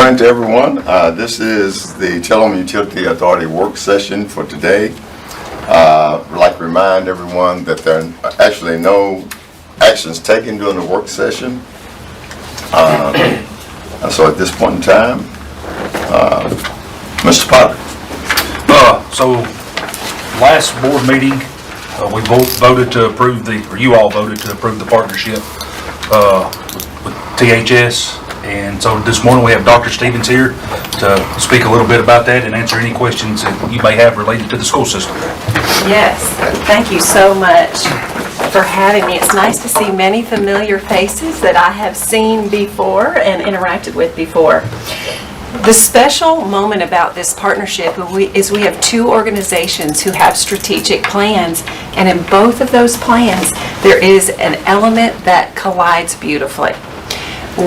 morning to everyone. This is the Tullahoma Utility Authority work session for today. I'd like to remind everyone that there are actually no actions taken during the work session. So at this point in time, Mr. Potter. So last board meeting, we both voted to approve you all voted to approve the partnership with THS. And so this morning we have Dr. Stevens here to speak a little bit about that and answer any questions that you may have related to the school system. Yes, thank you so much for having me. It's nice to see many familiar faces that I have seen before and interacted with before. The special moment about this partnership is we have two organizations who have strategic plans, and in both of those plans there is an element that collides beautifully.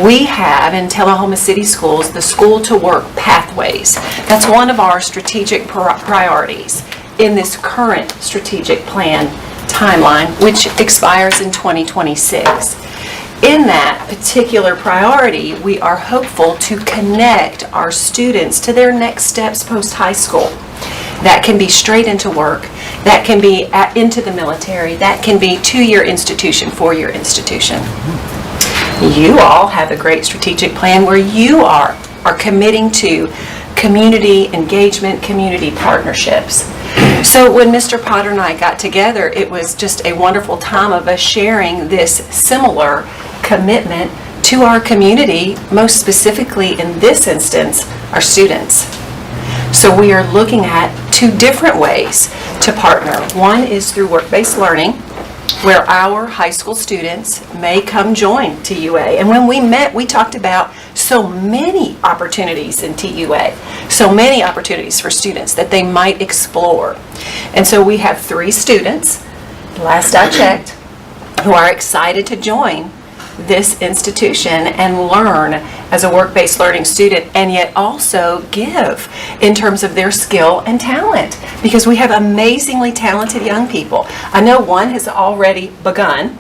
We have in Tullahoma City Schools the School to Work Pathways. That's one of our strategic priorities in this current strategic plan timeline, which expires in 2026. In that particular priority, we are hopeful to connect our students to their next steps post-high school. That can be straight into work, that can be into the military, that can be two-year institution, four-year institution. You all have a great strategic plan where you are committing to community engagement, community partnerships. So when Mr. Potter and I got together, it was just a wonderful time of us sharing this similar commitment to our community, most specifically in this instance, our students. So we are looking at two different ways to partner. One is through work-based learning, where our high school students may come join TUA. And when we met, we talked about so many opportunities in TUA, so many opportunities for students that they might explore. And so we have 3 students, last I checked, who are excited to join this institution and learn as a work-based learning student, and yet also give in terms of their skill and talent, because we have amazingly talented young people. I know one has already begun,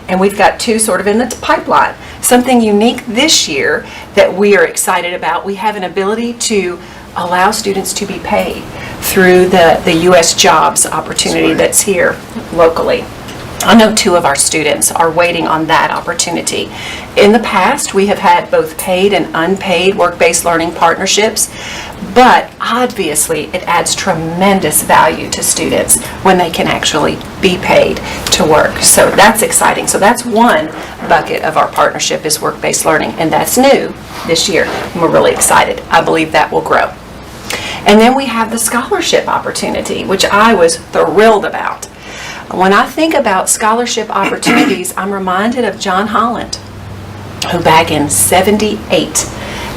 and we've got 2 sort of in the pipeline. Something unique this year that we are excited about, we have an ability to allow students to be paid through the U.S. jobs opportunity that's here locally. I know 2 of our students are waiting on that opportunity. In the past, we have had both paid and unpaid work-based learning partnerships, but obviously it adds tremendous value to students when they can actually be paid to work. So that's exciting. So that's one bucket of our partnership is work-based learning, and that's new this year, and we're really excited. I believe that will grow. And then we have the scholarship opportunity, which I was thrilled about. When I think about scholarship opportunities, I'm reminded of John Holland, who back in '78,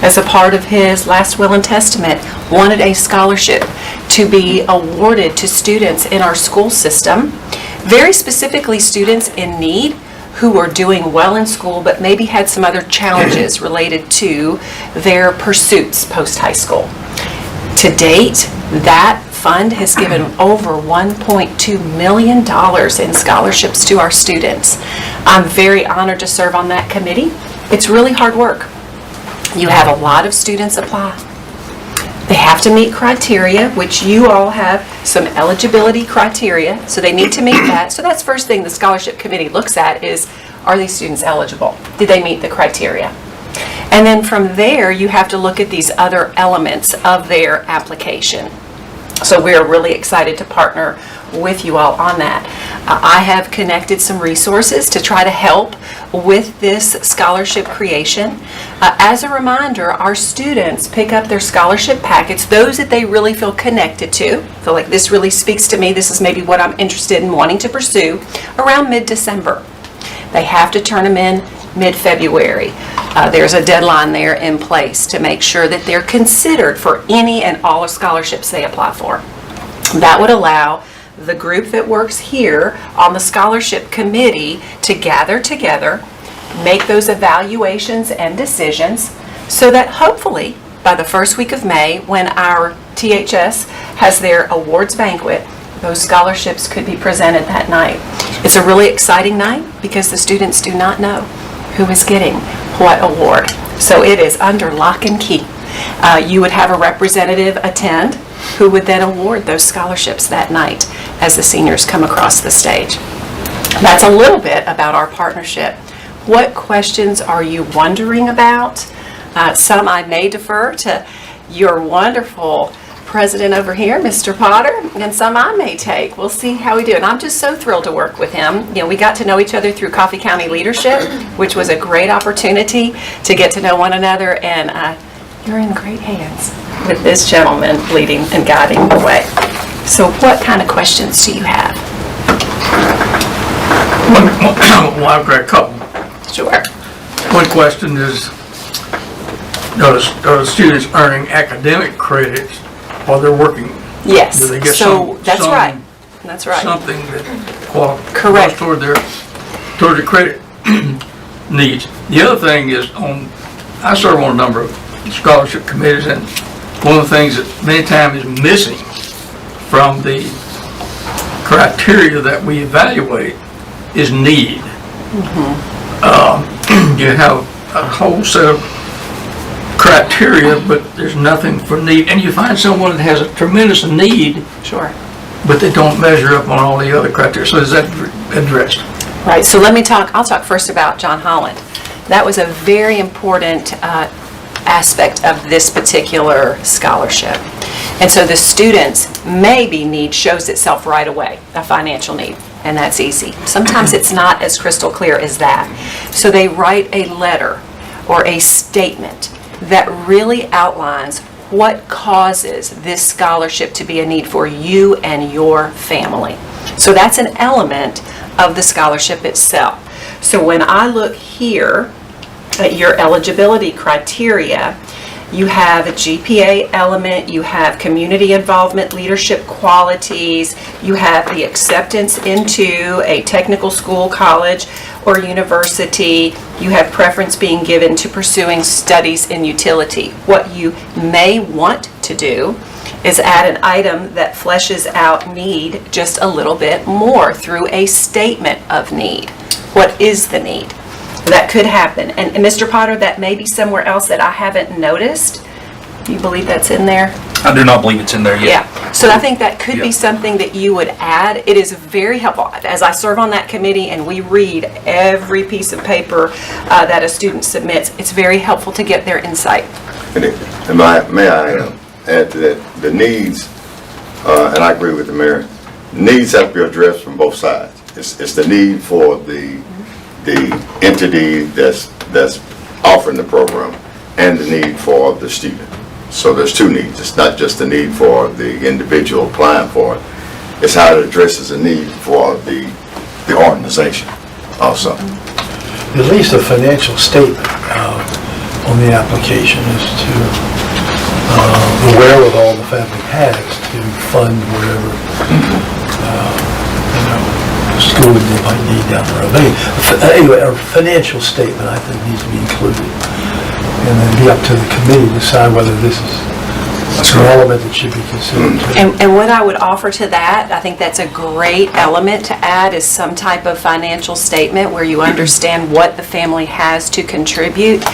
as a part of his last will and testament, wanted a scholarship to be awarded to students in our school system, very specifically students in need who were doing well in school but maybe had some other challenges related to their pursuits post-high school. To date, that fund has given over $1.2 million in scholarships to our students. I'm very honored to serve on that committee. It's really hard work. You have a lot of students apply. They have to meet criteria, which you all have some eligibility criteria, so they need to meet that. So that's first thing the scholarship committee looks at is, are these students eligible? Did they meet the criteria? And then from there, you have to look at these other elements of their application. So we're really excited to partner with you all on that. I have connected some resources to try to help with this scholarship creation. As a reminder, our students pick up their scholarship packets, those that they really feel connected to, feel like this really speaks to me, this is maybe what I'm interested in wanting to pursue, around mid-December. They have to turn them in mid-February. There's a deadline there in place to make sure that they're considered for any and all of scholarships they apply for. That would allow the group that works here on the scholarship committee to gather together, make those evaluations and decisions, so that hopefully by the first week of May, when our THS has their awards banquet, those scholarships could be presented that night. It's a really exciting night because the students do not know who is getting what award. So it is under lock and key. You would have a representative attend who would then award those scholarships that night as the seniors come across the stage. That's a little bit about our partnership. What questions are you wondering about? Some I may defer to your wonderful president over here, Mr. Potter, and some I may take. We'll see how we do. And I'm just so thrilled to work with him. You know, we got to know each other through Coffee County Leadership, which was a great opportunity to get to know one another, and you're in great hands with this gentleman leading and guiding the way. So what kind of questions do you have? Well, I've got a couple. Sure. One question is, are the students earning academic credits while they're working? Yes. Do they get So that's right. That's right. Something that qualifies Correct. toward their credit needs. The other thing is, I serve on a number of scholarship committees, and one of the things that many times is missing from the criteria that we evaluate is need. You have a whole set of criteria, but there's nothing for need. And you find someone that has a tremendous need, Sure. but they don't measure up on all the other criteria. So is that addressed? Right, so I'll talk first about John Holland. That was a very important aspect of this particular scholarship. And so the students' maybe need shows itself right away, a financial need, and that's easy. Sometimes it's not as crystal clear as that. So they write a letter or a statement that really outlines what causes this scholarship to be a need for you and your family. So that's an element of the scholarship itself. So when I look here at your eligibility criteria, you have a GPA element, you have community involvement, leadership qualities, you have the acceptance into a technical school, college, or university, you have preference being given to pursuing studies in utility. What you may want to do is add an item that fleshes out need just a little bit more through a statement of need. What is the need? That could happen. And Mr. Potter, that may be somewhere else that I haven't noticed. Do you believe that's in there? I do not believe it's in there yet. Yeah. So I think that could be Yeah. something that you would add. It is very helpful. As I serve on that committee and we read every piece of paper that a student submits, it's very helpful to get their insight. And may I add to that, the needs, and I agree with the mayor, needs have to be addressed from both sides. It's the need for the entity that's offering the program and the need for the student. So there's two needs. It's not just the need for the individual applying for it. It's how it addresses the need for the organization also. At least a financial statement on the application as to the wherewithal the family has to fund whatever schooling they might need down the road. Anyway, a financial statement I think needs to be included, and then be up to the committee to decide whether this is an element that should be considered. And what I would offer to that, I think that's a great element to add, is some type of financial statement where you understand what the family has to contribute.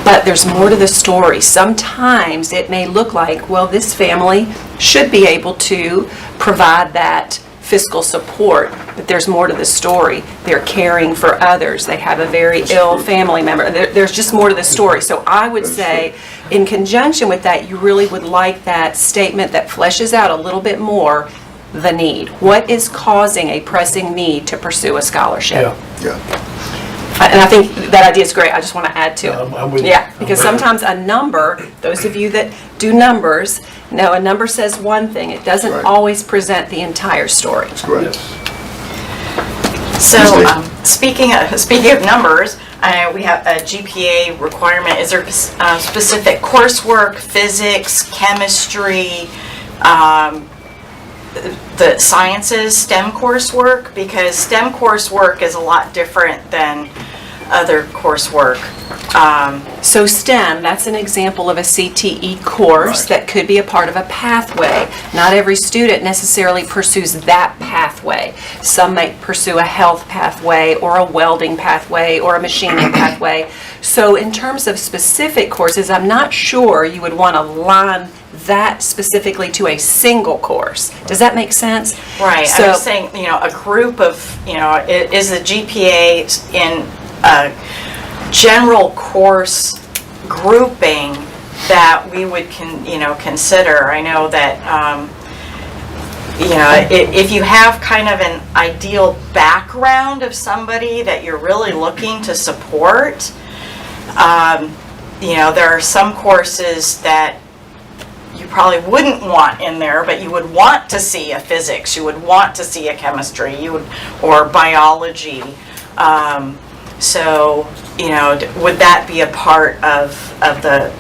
But there's more to the story. Sometimes it may look like, well, this family should be able to provide that fiscal support, but there's more to the story. They're caring for others. They have a very ill family member. There's just more to the story. So I would say, in conjunction with that, you really would like that statement that fleshes out a little bit more the need. What is causing a pressing need to pursue a scholarship? Yeah. And I think that idea is great. I just want to add to it. I'm with you. Yeah, because sometimes a number, those of you that do numbers, know a number says one thing. It doesn't Right. always present the entire story. That's correct. So, speaking of numbers, we have a GPA requirement. Is there specific coursework, physics, chemistry, the sciences, STEM coursework? Because STEM coursework is a lot different than other coursework. So STEM, that's an example of a CTE course Right. that could be a part of a pathway. Not every student necessarily pursues that pathway. Some might pursue a health pathway or a welding pathway or a machining pathway. So in terms of specific courses, I'm not sure you would want to line that specifically to a single course. Does that make sense? Right, So- I'm just saying, a group of, is the GPA in a general course grouping that we would consider. I know that, if you have kind of an ideal background of somebody that you're really looking to support, there are some courses that you probably wouldn't want in there, but you would want to see a physics, you would want to see a chemistry, or biology. So, would that be a part of the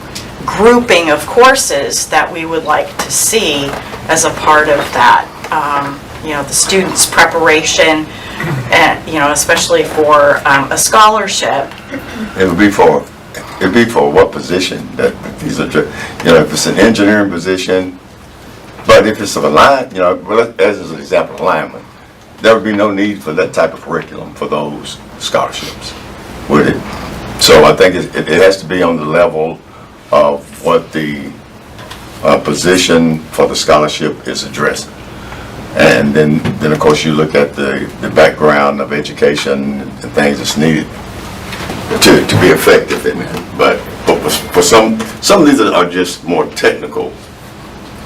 grouping of courses that we would like to see as a part of that, the students' preparation, and, especially for a scholarship? It would be for what position that these are, if it's an engineering position, but if it's a line, as an example, a lineman, there would be no need for that type of curriculum for those scholarships, would it? So I think it has to be on the level of what the position for the scholarship is addressing. And then of course you look at the background of education and things that's needed to be effective in it. But for some of these are just more technical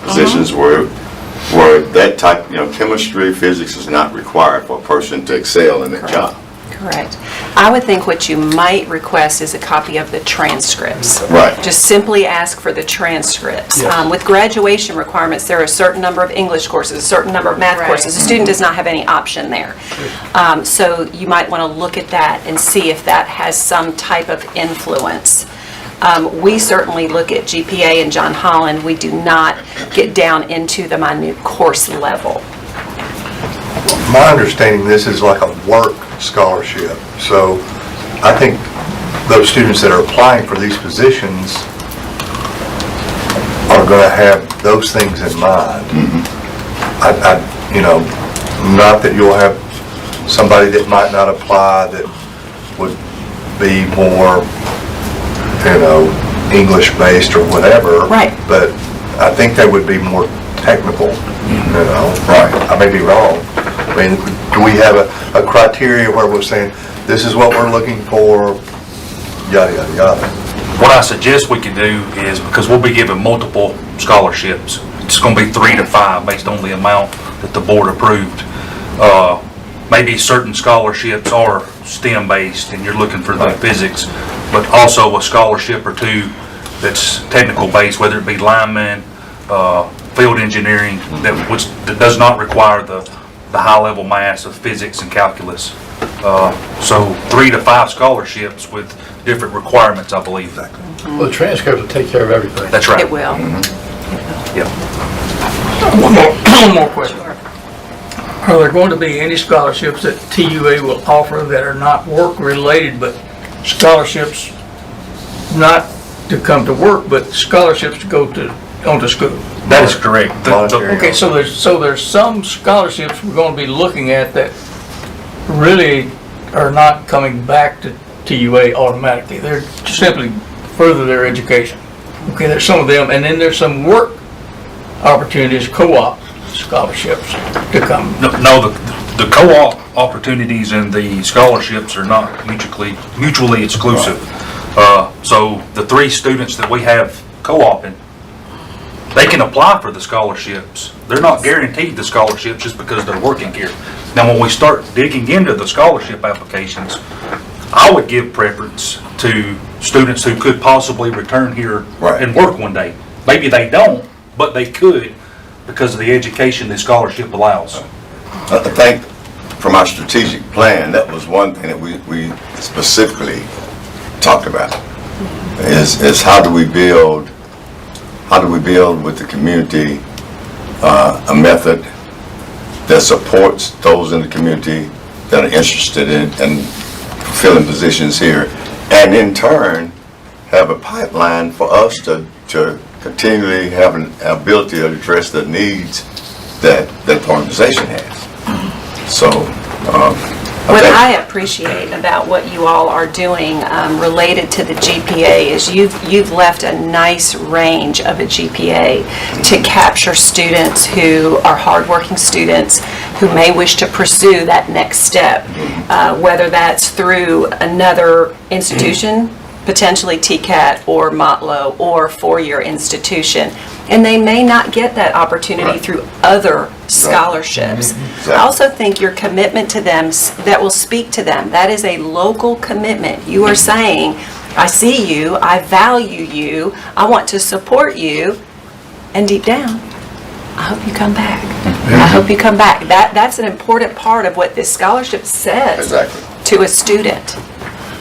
positions where that type, chemistry, physics is not required for a person to excel in that job. Correct. I would think what you might request is a copy of the transcripts. Right. Just simply ask for the transcripts. Yes. With graduation requirements, there are a certain number of English courses, a certain number of math Right. courses. The student does not have any option there. So you might want to look at that and see if that has some type of influence. We certainly look at GPA and John Holland. We do not get down into the minute course level. My understanding, this is like a work scholarship, so I think those students that are applying for these positions are going to have those things in mind. Not that you'll have somebody that might not apply that would be more, English-based or whatever. Right. But I think they would be more technical, Right. I may be wrong. I mean, do we have a criteria where we're saying, this is what we're looking for, yada, yada, yada? What I suggest we can do is, because we'll be given multiple scholarships, it's going to be 3 to 5 based on the amount that the board approved. Maybe certain scholarships are STEM-based and you're looking for the physics, but also a scholarship or two that's technical-based, whether it be lineman, field engineering, that does not require the high-level maths of physics and calculus. So 3 to 5 scholarships with different requirements, I believe. Well, the transcript will take care of everything. That's right. It will. Yeah. One more question. Are there going to be any scholarships that TUA will offer that are not work-related, but scholarships not to come to work, but scholarships to go onto school? That is correct. Monetary. Okay, so there's some scholarships we're going to be looking at that really are not coming back to TUA automatically. They're simply further their education. Okay, there's some of them, and then there's some work opportunities, co-op scholarships to come. No, the co-op opportunities and the scholarships are not mutually exclusive. So the 3 students that we have co-oping, they can apply for the scholarships. They're not guaranteed the scholarships just because they're working here. Now, when we start digging into the scholarship applications, I would give preference to students who could possibly return here Right. and work one day. Maybe they don't, but they could because of the education the scholarship allows. I think from our strategic plan, that was one thing that we specifically talked about, is how do we build with the community a method that supports those in the community that are interested in filling positions here, and in turn, have a pipeline for us to continually have an ability to address the needs that the organization has. So, What I appreciate about what you all are doing related to the GPA is you've left a nice range of a GPA to capture students who are hardworking students who may wish to pursue that next step, whether that's through another institution, potentially TCAT or Motlow or four-year institution. And they may not get that opportunity through other scholarships. Exactly. I also think your commitment to them, that will speak to them. That is a local commitment. You are saying, I see you, I value you, I want to support you, and deep down, I hope you come back. I hope you come back. That's an important part of what this scholarship says Exactly. to a student.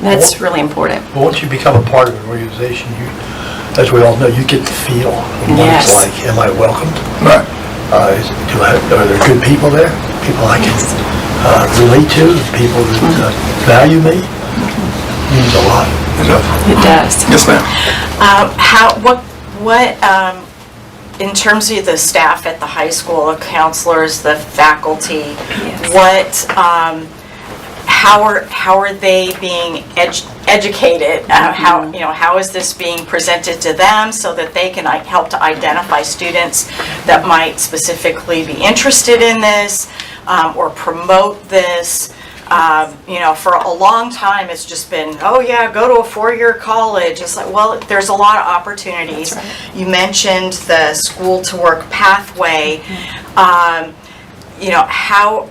That's really important. But once you become a part of an organization, you, as we all know, you get the feel of what Yes. it's like. Am I welcomed? Right. Are there good people there? People I can relate to, people that value me? Means a lot. It does. Yes, ma'am. In terms of the staff at the high school, the counselors, the faculty, Yes. how are they being educated? How is this being presented to them so that they can help to identify students that might specifically be interested in this or promote this? For a long time, it's just been, oh yeah, go to a four-year college. It's like, well, there's a lot of opportunities. That's right. You mentioned the school to work pathway.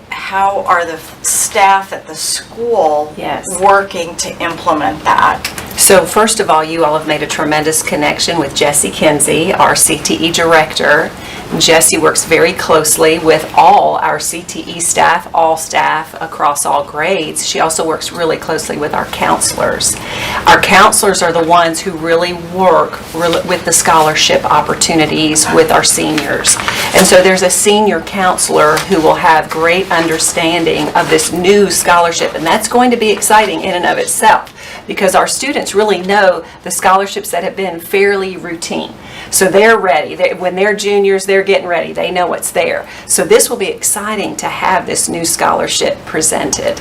How are the staff at the school Yes. working to implement that? So first of all, you all have made a tremendous connection with Jessie Kinsey, our CTE director. Jessie works very closely with all our CTE staff, all staff across all grades. She also works really closely with our counselors. Our counselors are the ones who really work with the scholarship opportunities with our seniors. And so there's a senior counselor who will have great understanding of this new scholarship, and that's going to be exciting in and of itself, because our students really know the scholarships that have been fairly routine. So they're ready. When they're juniors, they're getting ready. They know what's there. So this will be exciting to have this new scholarship presented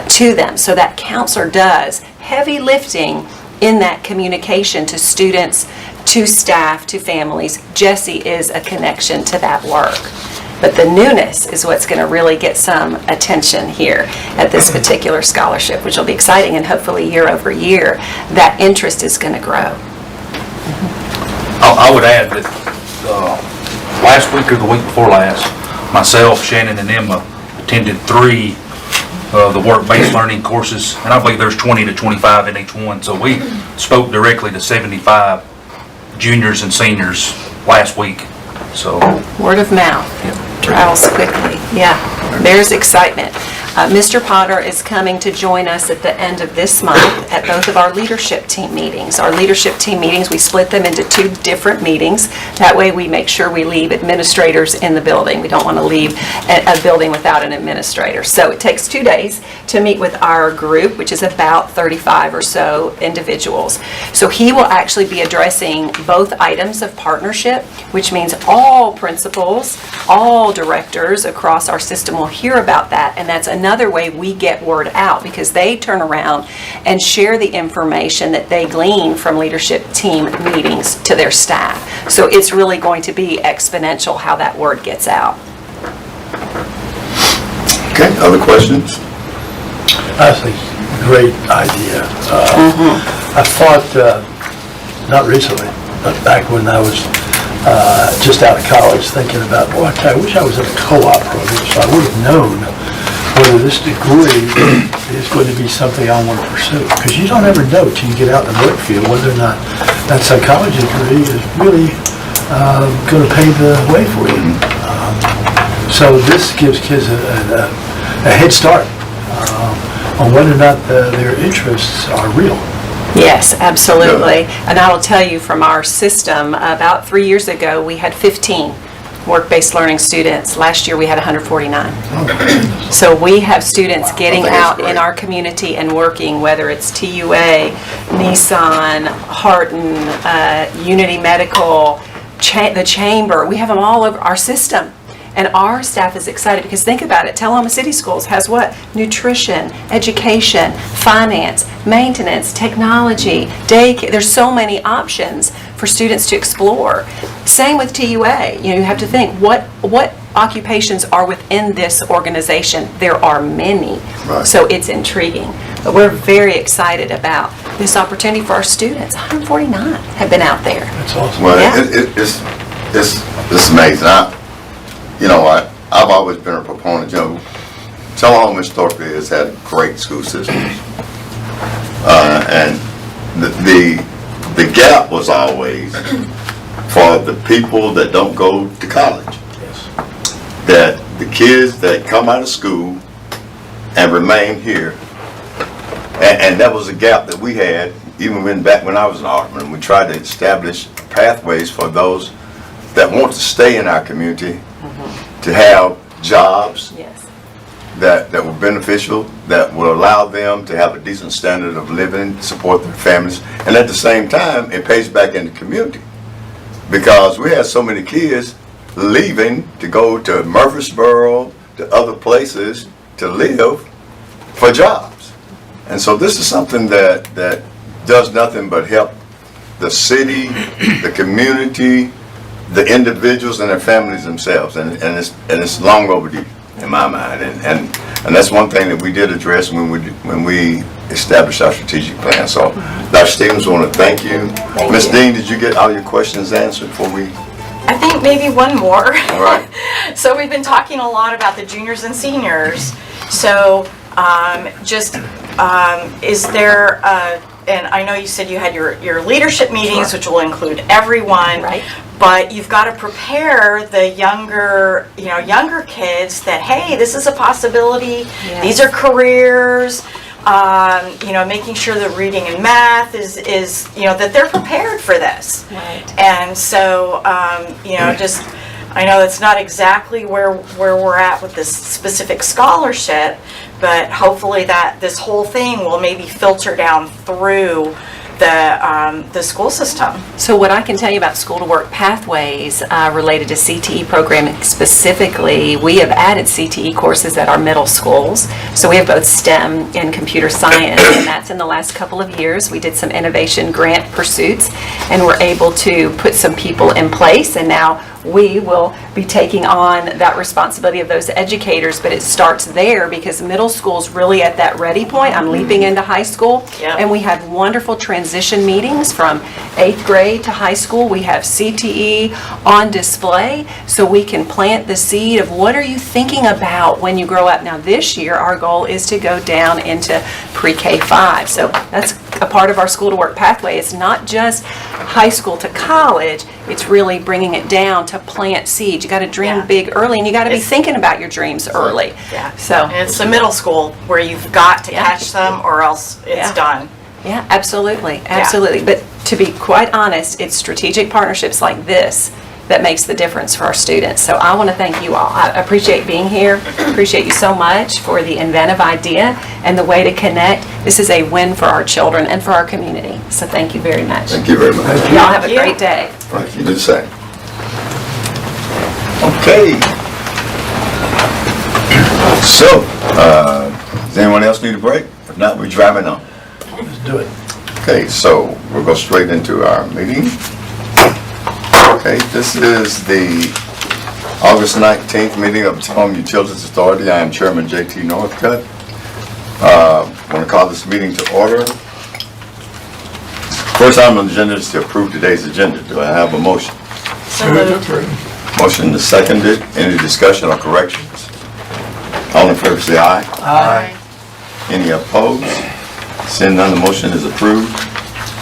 to them. So that counselor does heavy lifting in that communication to students, to staff, to families. Jessie is a connection to that work. But the newness is what's going to really get some attention here at this particular scholarship, which will be exciting, and hopefully year over year, that interest is going to grow. I would add that last week or the week before last, myself, Shannon, and Emma attended 3 of the work-based learning courses, and I believe there's 20 to 25 in each one. So we spoke directly to 75 juniors and seniors last week. So Word of mouth travels quickly. Yeah, there's excitement. Mr. Potter is coming to join us at the end of this month at both of our leadership team meetings. Our leadership team meetings, we split them into 2 different meetings. That way we make sure we leave administrators in the building. We don't want to leave a building without an administrator. So it takes 2 days to meet with our group, which is about 35 or so individuals. So he will actually be addressing both items of partnership, which means all principals, all directors across our system will hear about that, and that's another way we get word out, because they turn around and share the information that they glean from leadership team meetings to their staff. So it's really going to be exponential how that word gets out. Okay, other questions? That's a great idea. I thought, not recently, but back when I was just out of college, thinking about, boy, I wish I was in a co-op program, so I would have known whether this degree is going to be something I want to pursue. Because you don't ever know till you get out in the work field whether or not that psychology degree is really going to pave the way for you. So this gives kids a head start on whether or not their interests are real. Yes, absolutely. And I will tell you from our system, about 3 years ago, we had 15 work-based learning students. Last year, we had 149. So we have students getting I think it's out in great. our community and working, whether it's TUA, Nissan, Harton, Unity Medical, the Chamber. We have them all over our system. And our staff is excited because think about it, Tullahoma City Schools has what? Nutrition, education, finance, maintenance, technology, daycare. There's so many options for students to explore. Same with TUA. You have to think, what occupations are within this organization? There are many. Right. So it's intriguing. But we're very excited about this opportunity for our students. 149 have been out there. That's awesome. Well, Yeah. it's amazing. I've always been a proponent, Tullahoma historically has had great school systems. And the gap was always for the people that don't go to college. Yes. That the kids that come out of school and remain here, and that was a gap that we had even back when I was an alderman. We tried to establish pathways for those that want to stay in our community to have jobs Yes. that were beneficial, that will allow them to have a decent standard of living, support their families, and at the same time, it pays back in the community. Because we had so many kids leaving to go to Murfreesboro, to other places to live for jobs. And so this is something that does nothing but help the city, the community, the individuals and their families themselves, and it's long overdue in my mind, and that's one thing that we did address when we established our strategic plan. So, Dr. Stevens, I want to thank you. Thank Ms. you. Dean, did you get all your questions answered before we? I think maybe one more. All right. So we've been talking a lot about the juniors and seniors. So is there, and I know you said you had your leadership meetings, Sure. which will include everyone. Right. But you've got to prepare the younger kids that, hey, this is a possibility. Yes. These are careers. Making sure that reading and math is that they're prepared for this. Right. And so, I know it's not exactly where we're at with this specific scholarship, but hopefully that this whole thing will maybe filter down through the school system. So what I can tell you about School to Work pathways related to CTE programming specifically, we have added CTE courses at our middle schools. So we have both STEM and computer science, and that's in the last couple of years. We did some innovation grant pursuits, and we're able to put some people in place, and now we will be taking on that responsibility of those educators, but it starts there because middle school's really at that ready point. I'm leaping into high school, Yep. and we have wonderful transition meetings from 8th grade to high school. We have CTE on display, so we can plant the seed of what are you thinking about when you grow up. Now this year, our goal is to go down into pre-K 5, so that's a part of our School to Work pathway. It's not just high school to college, it's really bringing it down to plant seeds. You got to dream Yeah. big early, and you got to be It's- thinking about your dreams early. Yeah. So, And it's the middle school where you've got to Yeah. catch them or else it's Yeah. done. yeah, absolutely, absolutely. But to be quite honest, it's strategic partnerships like this that makes the difference for our students. So I want to thank you all. I appreciate being here. Appreciate you so much for the inventive idea and the way to connect. This is a win for our children and for our community. So thank you very much. Thank you very much. Y'all have a Thank you. great day. Right, you do the same. Okay. So, does anyone else need a break? If not, we're driving on. Let's do it. Okay, so we'll go straight into our meeting. Okay, this is the August 19th meeting of the Tullahoma Utilities Authority. I am Chairman J.T. Northcutt. I want to call this meeting to order. First item on the agenda is to approve today's agenda. Do I have a motion? So moved. Motion is seconded. Any discussion or corrections? All in favor say aye. Aye. Any opposed? Seeing none, the motion is approved.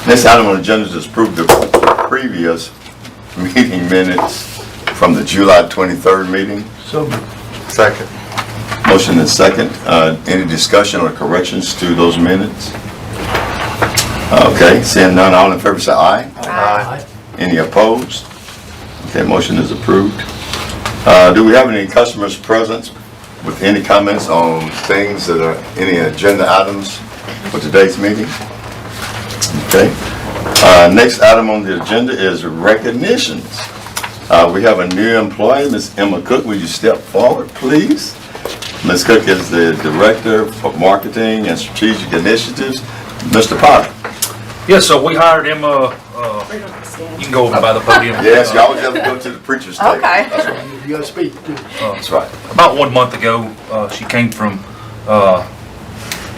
Next item on the agenda is to approve the previous meeting minutes from the July 23rd meeting. So, Second. Motion is second. Any discussion or corrections to those minutes? Okay, seeing none, all in favor say aye. aye. Any opposed? Okay, motion is approved. Do we have any customers present with any comments on things that are, any agenda items for today's meeting? Okay. Next item on the agenda is recognitions. We have a new employee, Ms. Emma Cook. Will you step forward, please? Ms. Cook is the Director of Marketing and Strategic Initiatives. Mr. Potter. Yes, so we hired Emma, you can go over by the podium. Yes, you always have to go to the preacher's table. Okay. That's right. You gotta speak, too. That's right. About 1 month ago, she came from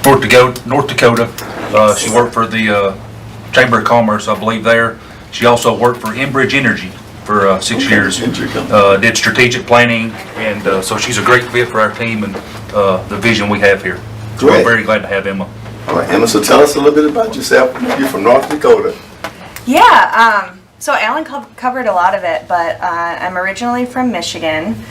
North Dakota. She worked for the Chamber of Commerce, I believe, there. She also worked for Enbridge Energy for 6 years. Did strategic planning, and so she's a great fit for our team and the vision we have here. So we're Great. very glad to have Emma. All right, Emma, so tell us a little bit about yourself. You're from North Dakota. Yeah, so Alan covered a lot of it, but I'm originally from Michigan.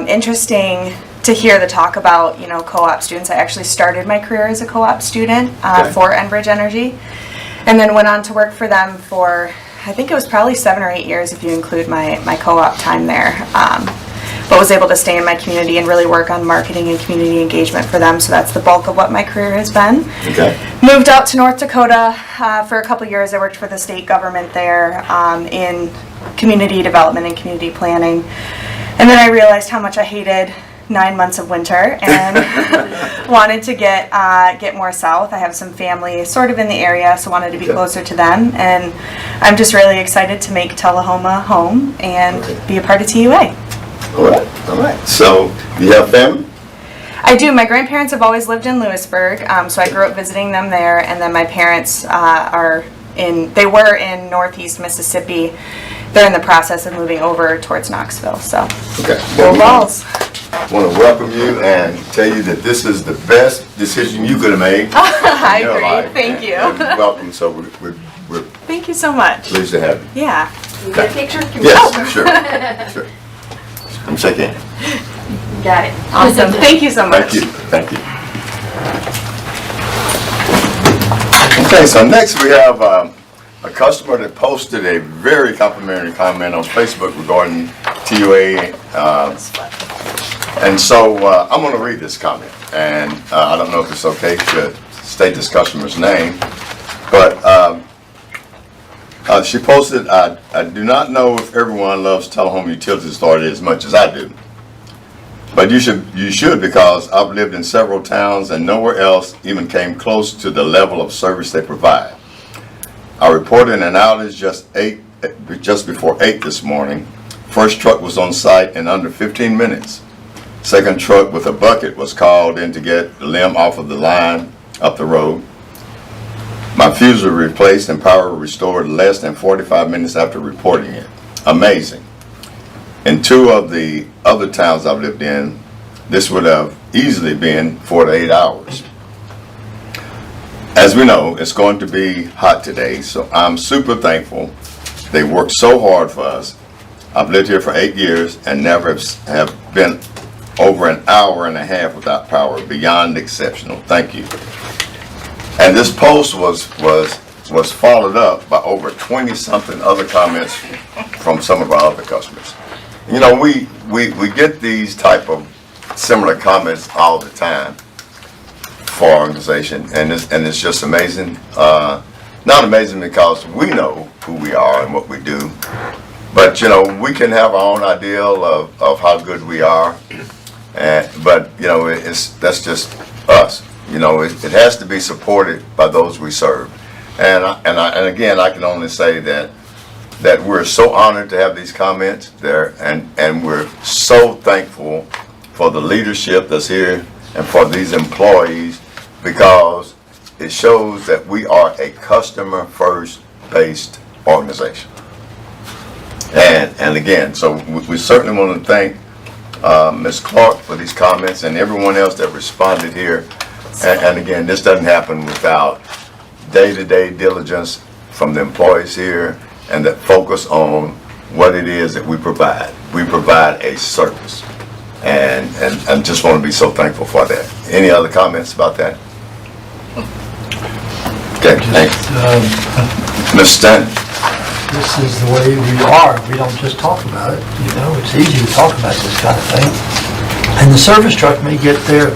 Interesting to hear the talk about, you know, co-op students. I actually started my career as a co-op student for Enbridge Energy, and then went on to work for them for, I think it was probably 7 or 8 years if you include my co-op time there. But was able to stay in my community and really work on marketing and community engagement for them. So that's the bulk of what my career has been. Okay. Moved out to North Dakota for a couple years. I worked for the state government there in community development and community planning. And then I realized how much I hated 9 months of winter and wanted to get more south. I have some family sort of in the area, so wanted to be closer to them. And I'm just really excited to make Tullahoma home and be a part of TUA. All right, all right. So, you have family? I do. My grandparents have always lived in Lewisburg, so I grew up visiting them there. And then my parents were in Northeast Mississippi. They're in the process of moving over towards Knoxville. So, Okay. go Vols. I want to welcome you and tell you that this is the best decision you could have made. I in your agree. life. Thank you. And welcome. So, we're Thank you so much. pleased to have you. Yeah. Get a picture? Yes, sure. Come check in. Got it. Awesome. Thank you so much. Thank you. Okay, so next we have a customer that posted a very complimentary comment on Facebook regarding TUA. And so I'm going to read this comment. And I don't know if it's okay to state this customer's name, but she posted, I do not know if everyone loves Tullahoma Utility Authority as much as I do. But you should because I've lived in several towns and nowhere else even came close to the level of service they provide. I reported an outage just before 8 this morning. First truck was on site in under 15 minutes. Second truck with a bucket was called in to get the limb off of the line up the road. My fuse was replaced and power restored less than 45 minutes after reporting it. Amazing. In 2 of the other towns I've lived in, this would have easily been 4 to 8 hours. As we know, it's going to be hot today, so I'm super thankful. They worked so hard for us. I've lived here for 8 years and never have been over an hour and a half without power. Beyond exceptional. Thank you. And this post was followed up by over 20-something other comments from some of our other customers. You know, we get these type of similar comments all the time for our organization, and it's just amazing. Not amazing because we know who we are and what we do, but you know, we can have our own ideal of how good we are, but you know, that's just us. You know, it has to be supported by those we serve, and again, I can only say that we're so honored to have these comments there, and we're so thankful for the leadership that's here and for these employees, because it shows that we are a customer first based organization. And again, so we certainly want to thank Ms. Clark for these comments and everyone else that responded here. And again, this doesn't happen without day-to-day diligence from the employees here and that focus on what it is that we provide. We provide a service. And just want to be so thankful for that. Any other comments about that? Okay, thanks. Ms. Stanton. This is the way we are. We don't just talk about it, you know. It's easy to talk about this kind of thing. And the service truck may get there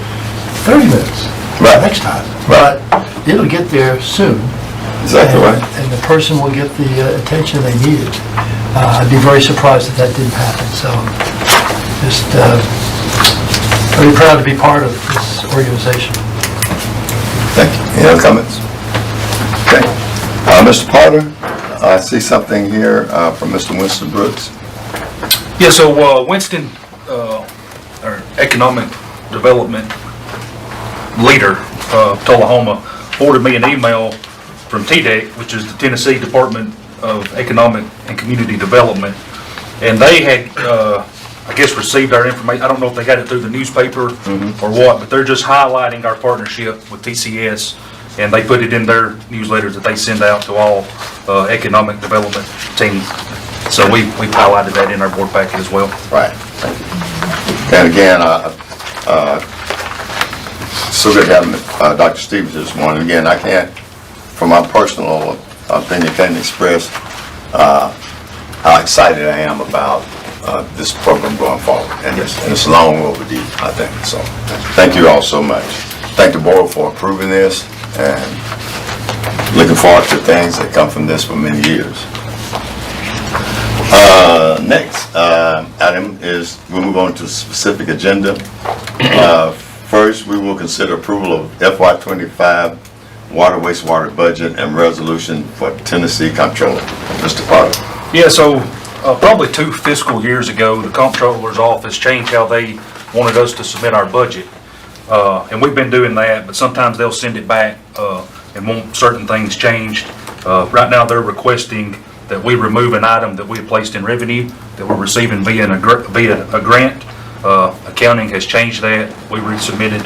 30 minutes Right. next time, Right. but it'll get there soon. Exactly right. And the person will get the attention they needed. I'd be very surprised if that didn't happen, so just very proud to be part of this organization. Thank you. Any other comments? Okay. Mr. Potter, I see something here from Mr. Winston Brooks. Yeah, so Winston, our economic development leader of Tullahoma, forwarded me an email from TDEC, which is the Tennessee Department of Economic and Community Development. And they had, I guess, received our information. I don't know if they got it through the newspaper or what, but they're just highlighting our partnership with TCS. And they put it in their newsletters that they send out to all economic development teams. So we highlighted that in our board packet as well. Right. And again, so good having Dr. Stevens this morning. Again, I can't, from my personal opinion, can't express how excited I am about this program going forward. And it's long overdue, I think. So thank you all so much. Thank the board for approving this, and looking forward to things that come from this for many years. Next item is, we'll move on to the specific agenda. First, we will consider approval of FY25 water wastewater budget and resolution for Tennessee Comptroller. Mr. Potter. Yeah, so probably 2 fiscal years ago, the Comptroller's office changed how they wanted us to submit our budget. And we've been doing that, but sometimes they'll send it back and want certain things changed. Right now, they're requesting that we remove an item that we had placed in revenue that we're receiving via a grant. Accounting has changed that. We resubmitted,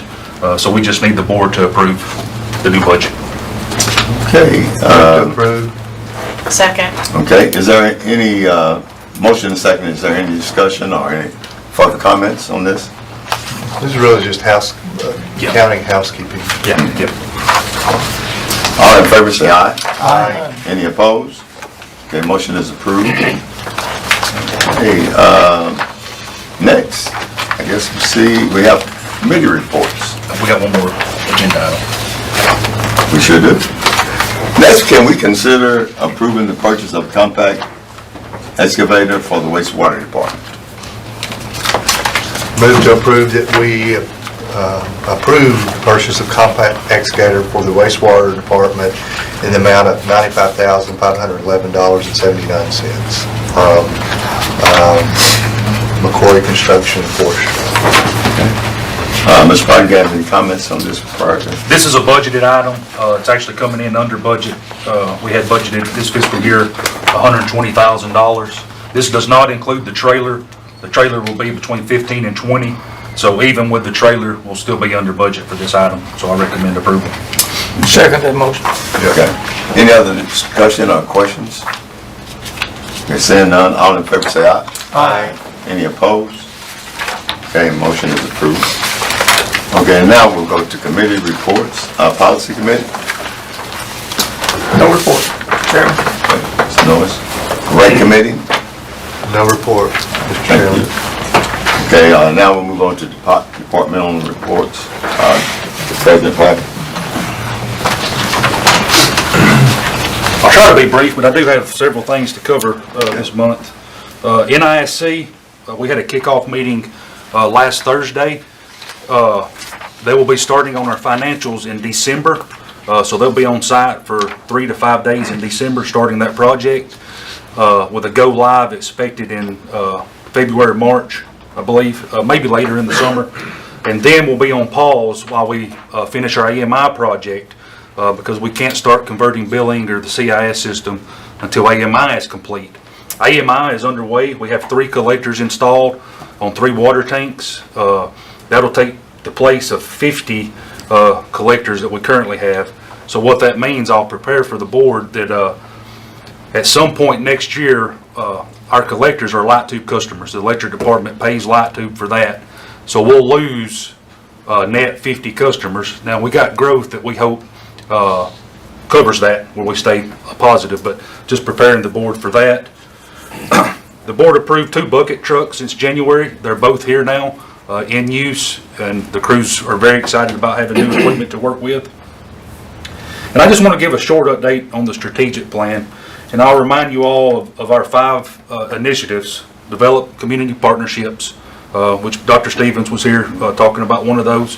so we just need the board to approve the new budget. Okay. Approved. Second. Okay, is there any motion and second? Is there any discussion or any further comments on this? This is really just counting housekeeping. Yeah. All in favor say aye. Aye. Any opposed? Okay, motion is approved. Okay, next, I guess we have committee reports. We got one more agenda item. We should do. Next, can we consider approving the purchase of compact excavator for the wastewater department? Move to approve that we approve the purchase of compact excavator for the wastewater department in the amount of $95,511.79 from McCory Construction Forestry. Mr. Potter, you have any comments on this project? This is a budgeted item. It's actually coming in under budget. We had budgeted this fiscal year $120,000. This does not include the trailer. The trailer will be between 15 and 20. So even with the trailer, we'll still be under budget for this item. So I recommend approval. Second that motion. Okay. Any other discussion or questions? Okay, seeing none, all in favor say aye. Aye. Any opposed? Okay, motion is approved. Okay, now we'll go to committee reports. Policy committee? No report, Chairman. Mr. Noyes. Rate committee? No report, Mr. Thank Chairman. you. Okay, now we'll move on to departmental reports. President Platt. I'll try to be brief, but I do have several things to cover this month. NISC, we had a kickoff meeting last Thursday. They will be starting on our financials in December, so they'll be on site for 3 to 5 days in December starting that project with a go live expected in February, March, I believe, maybe later in the summer. And then we'll be on pause while we finish our AMI project because we can't start converting billing or the CIS system until AMI is complete. AMI is underway. We have 3 collectors installed on 3 water tanks. That'll take the place of 50 collectors that we currently have. So what that means, I'll prepare for the board that at some point next year, our collectors are light tube customers. The electric department pays light tube for that. So we'll lose net 50 customers. Now we got growth that we hope covers that where we stay positive, but just preparing the board for that. The board approved 2 bucket trucks since January. They're both here now. in use, and the crews are very excited about having new equipment to work with. And I just want to give a short update on the strategic plan, and I'll remind you all of our 5 initiatives. Develop community partnerships, which Dr. Stevens was here talking about one of those.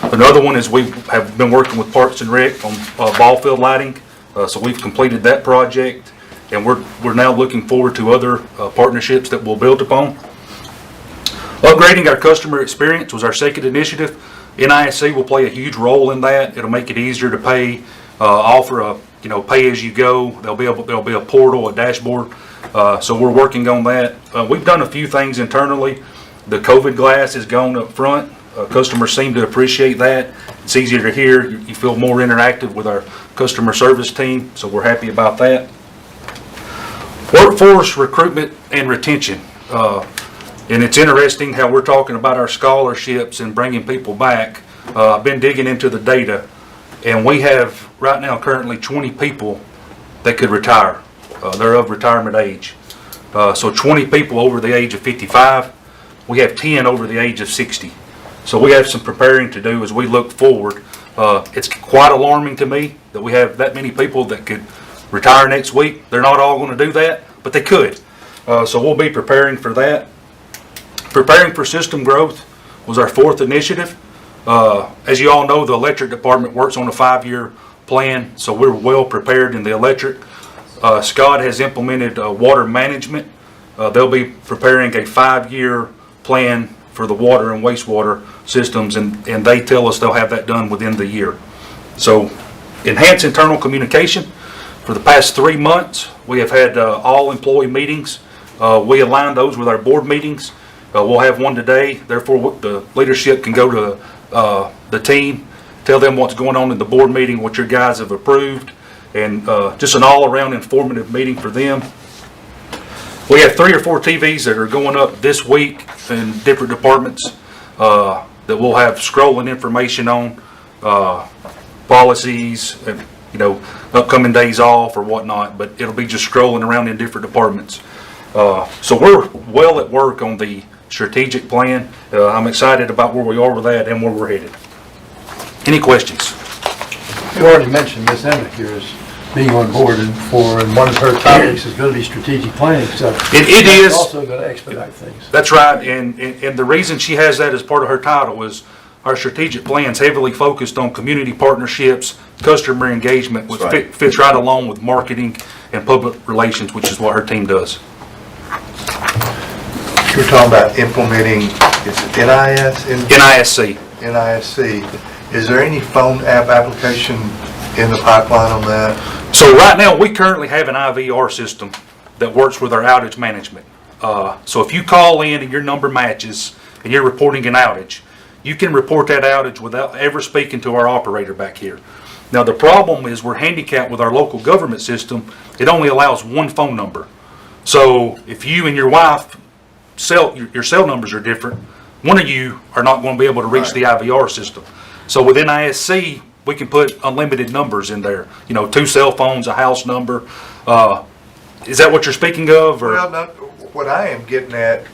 Another one is we have been working with Parks and Rec on ball field lighting, so we've completed that project, and we're now looking forward to other partnerships that we'll build upon. Upgrading our customer experience was our second initiative. NISC will play a huge role in that. It'll make it easier to pay, offer a pay as you go. There'll be a portal, a dashboard. So we're working on that. We've done a few things internally. The COVID glass is gone up front. Customers seem to appreciate that. It's easier to hear. You feel more interactive with our customer service team, so we're happy about that. Workforce recruitment and retention. And it's interesting how we're talking about our scholarships and bringing people back. I've been digging into the data, and we have right now currently 20 people that could retire. They're of retirement age. So 20 people over the age of 55. We have 10 over the age of 60. So we have some preparing to do as we look forward. It's quite alarming to me that we have that many people that could retire next week. They're not all going to do that, but they could. So we'll be preparing for that. Preparing for system growth was our 4th initiative. As you all know, the electric department works on a 5-year plan, so we're well prepared in the electric. Scott has implemented water management. They'll be preparing a 5-year plan for the water and wastewater systems, and they tell us they'll have that done within the year. So, enhance internal communication. For the past 3 months, we have had all employee meetings. We align those with our board meetings. We'll have one today. Therefore, the leadership can go to the team, tell them what's going on in the board meeting, what your guys have approved, and just an all-around informative meeting for them. We have 3 or 4 TVs that are going up this week in different departments that we'll have scrolling information on, policies, and, upcoming days off or whatnot, but it'll be just scrolling around in different departments. So we're well at work on the strategic plan. I'm excited about where we are with that and where we're headed. Any questions? You already mentioned Ms. Emmett here as being on board and one of her topics is going to be strategic planning, so it is also going to expedite things. That's right, and the reason she has that as part of her title is our strategic plan's heavily focused on community partnerships, customer engagement, which fits right along with marketing and public relations, which is what her team does. You're talking about implementing, is it NISC. NISC. Is there any phone app application in the pipeline on that? So right now, we currently have an IVR system that works with our outage management. So if you call in and your number matches and you're reporting an outage, you can report that outage without ever speaking to our operator back here. Now the problem is we're handicapped with our local government system. It only allows one phone number. So if you and your wife your cell numbers are different, one of you are not going to be able to reach the IVR system. So with NISC, we can put unlimited numbers in there. 2 cell phones, a house number. Is that what you're speaking of? Or? Well, no, what I am getting at,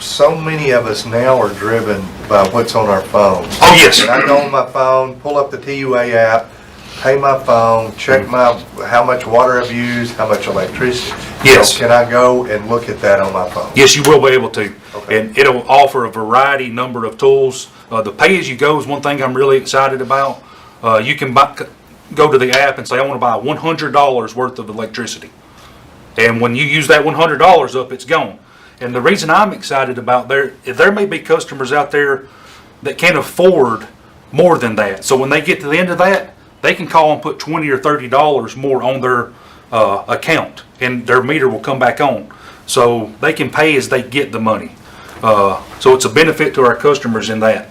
so many of us now are driven by what's on our phones. Oh, yes. When I go on my phone, pull up the TUA app, pay my phone, check how much water I've used, how much electricity. Yes. Can I go and look at that on my phone? Yes, you will be able to. Okay. And it'll offer a variety number of tools. The pay-as-you-go is one thing I'm really excited about. You can go to the app and say, I want to buy $100 worth of electricity. And when you use that $100 up, it's gone. And the reason I'm excited about there may be customers out there that can't afford more than that. So when they get to the end of that, they can call and put $20 or $30 more on their account, and their meter will come back on. So they can pay as they get the money. So it's a benefit to our customers in that.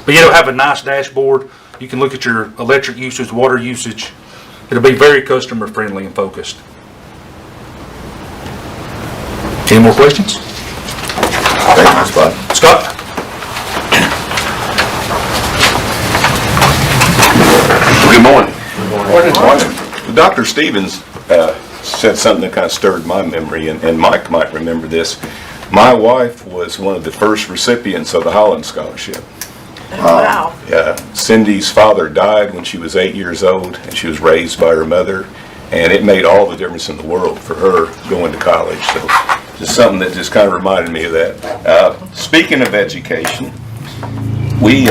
But it'll have a nice dashboard. You can look at your electric usage, water usage. It'll be very customer friendly and focused. Any more questions? Thank you, Scott. Scott? Good morning. Good morning. Dr. Stevens said something that kind of stirred my memory, and Mike might remember this. My wife was one of the first recipients of the Holland Scholarship. Wow. Cindy's father died when she was 8 years old, and she was raised by her mother, and it made all the difference in the world for her going to college. So just something that just kind of reminded me of that. Speaking of education, we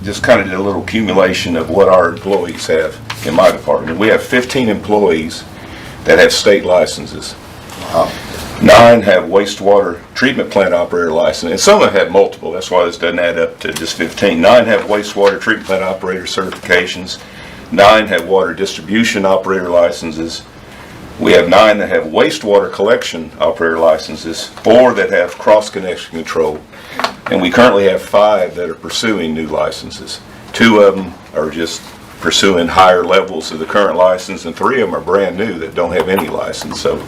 just kind of did a little accumulation of what our employees have in my department. We have 15 employees that have state licenses. 9 have wastewater treatment plant operator license, and some of them have multiple. That's why this doesn't add up to just 15. 9 have wastewater treatment plant operator certifications. 9 have water distribution operator licenses. We have 9 that have wastewater collection operator licenses, 4 that have cross-connection control, and we currently have 5 that are pursuing new licenses. 2 of them are just pursuing higher levels of the current license, and 3 of them are brand new that don't have any license. So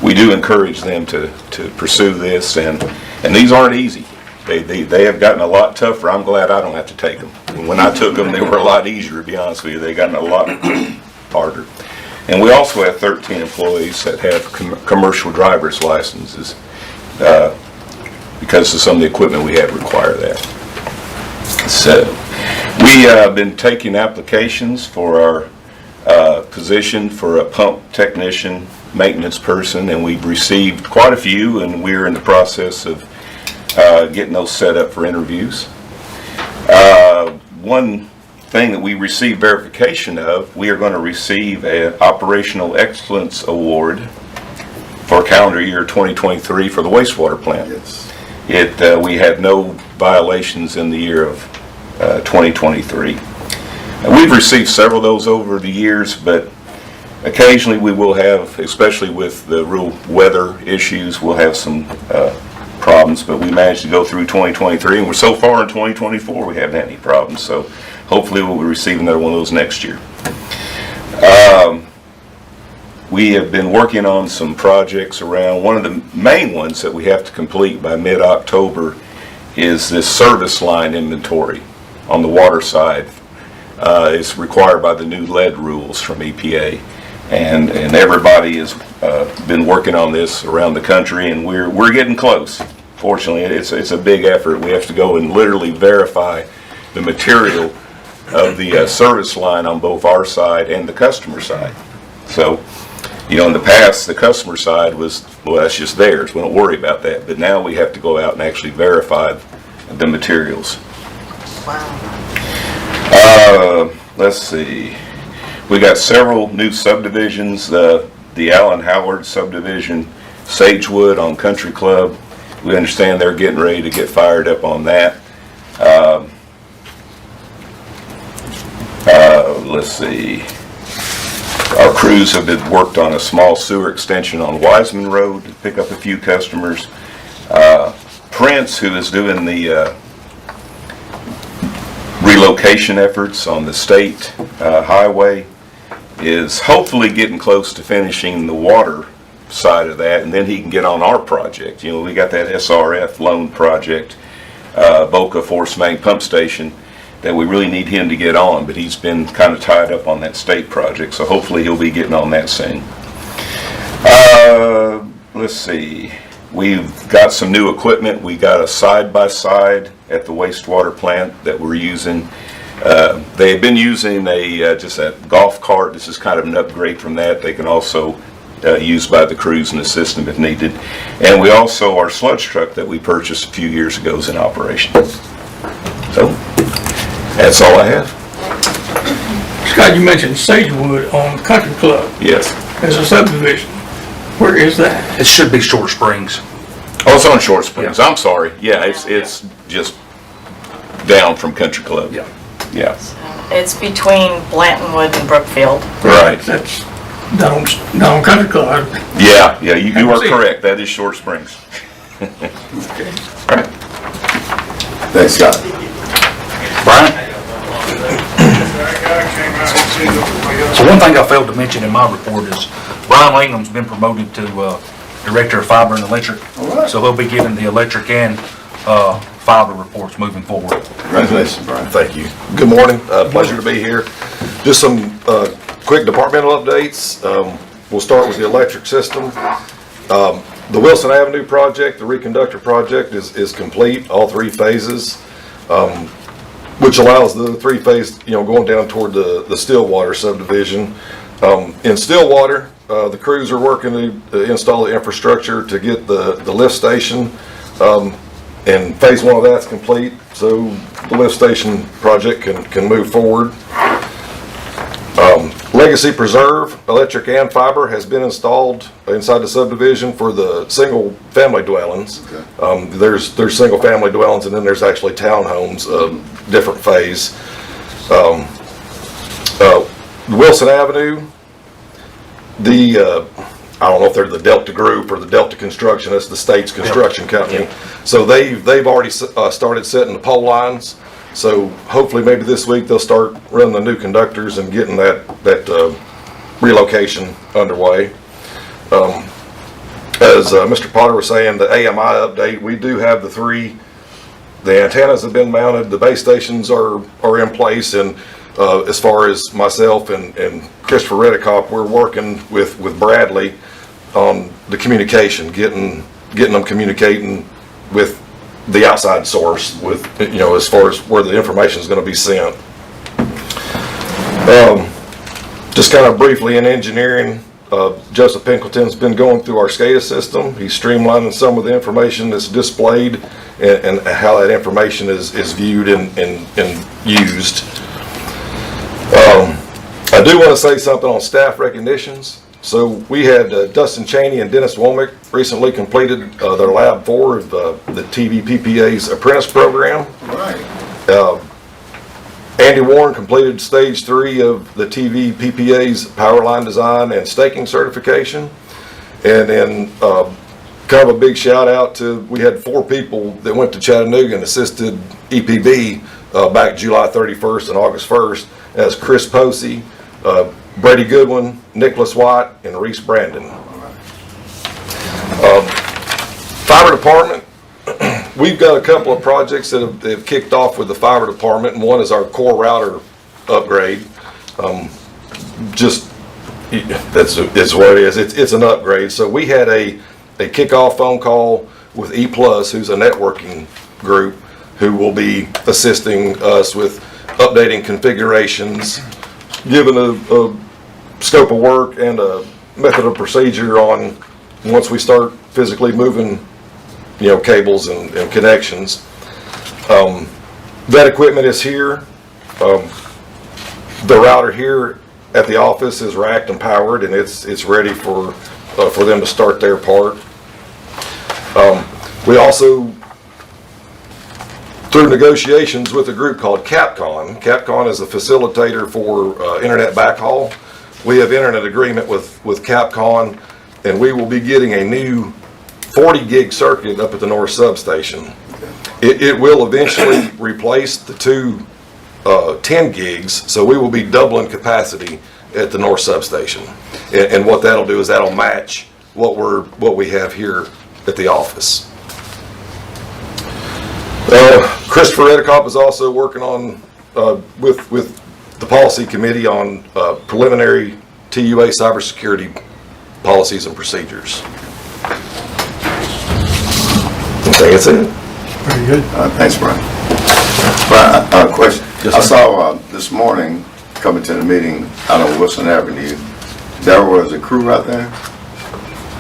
we do encourage them to pursue this, and these aren't easy. They have gotten a lot tougher. I'm glad I don't have to take them. When I took them, they were a lot easier, to be honest with you. They've gotten a lot harder. And we also have 13 employees that have commercial driver's licenses because of some of the equipment we have require that. So we have been taking applications for our position for a pump technician, maintenance person, and we've received quite a few, and we're in the process of getting those set up for interviews. One thing that we received verification of, we are going to receive an Operational Excellence Award for calendar year 2023 for the wastewater plant. Yes. We had no violations in the year of 2023. We've received several of those over the years, but occasionally we will have, especially with the real weather issues, we'll have some problems, but we managed to go through 2023, and we're so far in 2024 we haven't had any problems, so hopefully we'll receive another one of those next year. We have been working on some projects around. One of the main ones that we have to complete by mid-October is this service line inventory on the water side. It's required by the new lead rules from EPA, and everybody has been working on this around the country, and we're getting close. Fortunately, it's a big effort. We have to go and literally verify the material of the service line on both our side and the customer side. So, you know, in the past, the customer side was, well, that's just theirs. We don't worry about that. But now we have to go out and actually verify the materials. Wow. Let's see. We got several new subdivisions. The Allen Howard subdivision, Sagewood on Country Club. We understand they're getting ready to get fired up on that. Let's see. Our crews have worked on a small sewer extension on Wiseman Road to pick up a few customers. Prince, who is doing the relocation efforts on the state highway, is hopefully getting close to finishing the water side of that, and then he can get on our project. You know, we got that SRF loan project, Boca Force Main Pump Station, that we really need him to get on, but he's been kind of tied up on that state project, so hopefully he'll be getting on that soon. Let's see. We've got some new equipment. We got a side-by-side at the wastewater plant that we're using. They've been using just a golf cart. This is kind of an upgrade from that. They can also used by the crews in the system if needed. And we also, our sludge truck that we purchased a few years ago is in operation. So, that's all I have. Scott, you mentioned Sagewood on Country Club Yes. as a subdivision. Where is that? It should be Short Springs. Oh, it's on Short Springs. I'm sorry. Yeah, it's just down from Country Club. Yeah. Yeah. It's between Blantonwood and Brookfield. Right. That's not on Country Club. Yeah, you are see. correct. That is Short Springs. Okay. All right. Thanks, Scott. Brian? So one thing I failed to mention in my report is Brian Langham's been promoted to Director of Fiber and Electric. All right. So he'll be giving the electric and fiber reports moving forward. Congratulations, Brian. Thank you. Good morning. Pleasure to be here. Just some quick departmental updates. We'll start with the electric system. The Wilson Avenue project, the reconductor project is complete, all 3 phases, which allows the 3-phase, going down toward the Stillwater subdivision. In Stillwater, the crews are working to install the infrastructure to get the lift station, and phase 1 of that's complete, so the lift station project can move forward. Legacy Preserve, electric and fiber, has been installed inside the subdivision for the single-family dwellings. Okay. There's single-family dwellings, and then there's actually townhomes, different phase. Wilson Avenue, I don't know if they're the Delta Group or the Delta Construction, that's the state's construction company. So they've already started setting the pole lines. So hopefully maybe this week they'll start running the new conductors and getting that relocation underway. As Mr. Potter was saying, the AMI update, we do have the antennas have been mounted, the base stations are in place, and as far as myself and Christopher Reddicock, we're working with Bradley on the communication, getting them communicating with the outside source, with as far as where the information is going to be sent. Just kind of briefly in engineering, Joseph Pinkleton's been going through our SCADA system. He's streamlining some of the information that's displayed and how that information is viewed and used. I do want to say something on staff recognitions. So we had Dustin Cheney and Dennis Womack recently completed their Lab 4 of the TV PPA's apprentice program. Right. Andy Warren completed stage 3 of the TV PPA's power line design and staking certification. And then kind of a big shout out to, we had 4 people that went to Chattanooga and assisted EPB back July 31st and August 1st. That's Chris Posey, Brady Goodwin, Nicholas White, and Reese Brandon. Fiber department, we've got a couple of projects that have kicked off with the fiber department, and one is our core router upgrade. That's what it is. It's an upgrade. So we had a kickoff phone call with E+, who's a networking group, who will be assisting us with updating configurations, giving a scope of work and a method of procedure on once we start physically moving, cables and connections. That equipment is here. The router here at the office is racked and powered, and it's ready for them to start their part. We also, through negotiations with a group called Capcom. Capcom is a facilitator for internet backhaul. We have entered an agreement with Capcom, and we will be getting a new 40 gig circuit up at the north substation. It will eventually replace the 2 10 gigs, so we will be doubling capacity at the north substation. And what that'll do is that'll match what we have here at the office. Christopher Reddicock is also working on with the policy committee on preliminary TUA cybersecurity policies and procedures. I think that's it. Very good. Thanks, Brian. Brian, question. I saw this morning, coming to the meeting out on Wilson Avenue, there was a crew out there,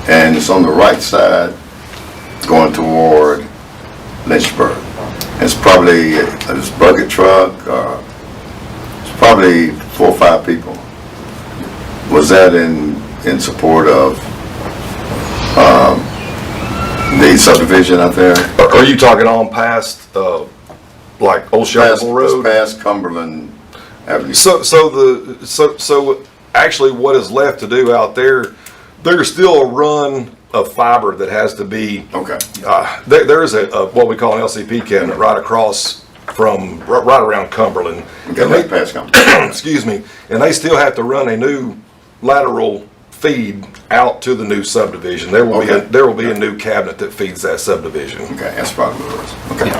and it's on the right side going toward Lynchburg. It's probably this bucket truck, it's probably 4 or 5 people. Was that in support of the subdivision out there? Are you talking on past like Old Shelbyville Road? Past Cumberland Avenue. So actually what is left to do out there, there's still a run of fiber that has to be, Okay. there is a what we call an LCP cabinet right across from, right around Cumberland. Okay, And they- right past Cumberland. excuse me, and they still have to run a new lateral feed out to the new subdivision. There will be a new cabinet that feeds that subdivision. Okay, that's probably what it was. Okay.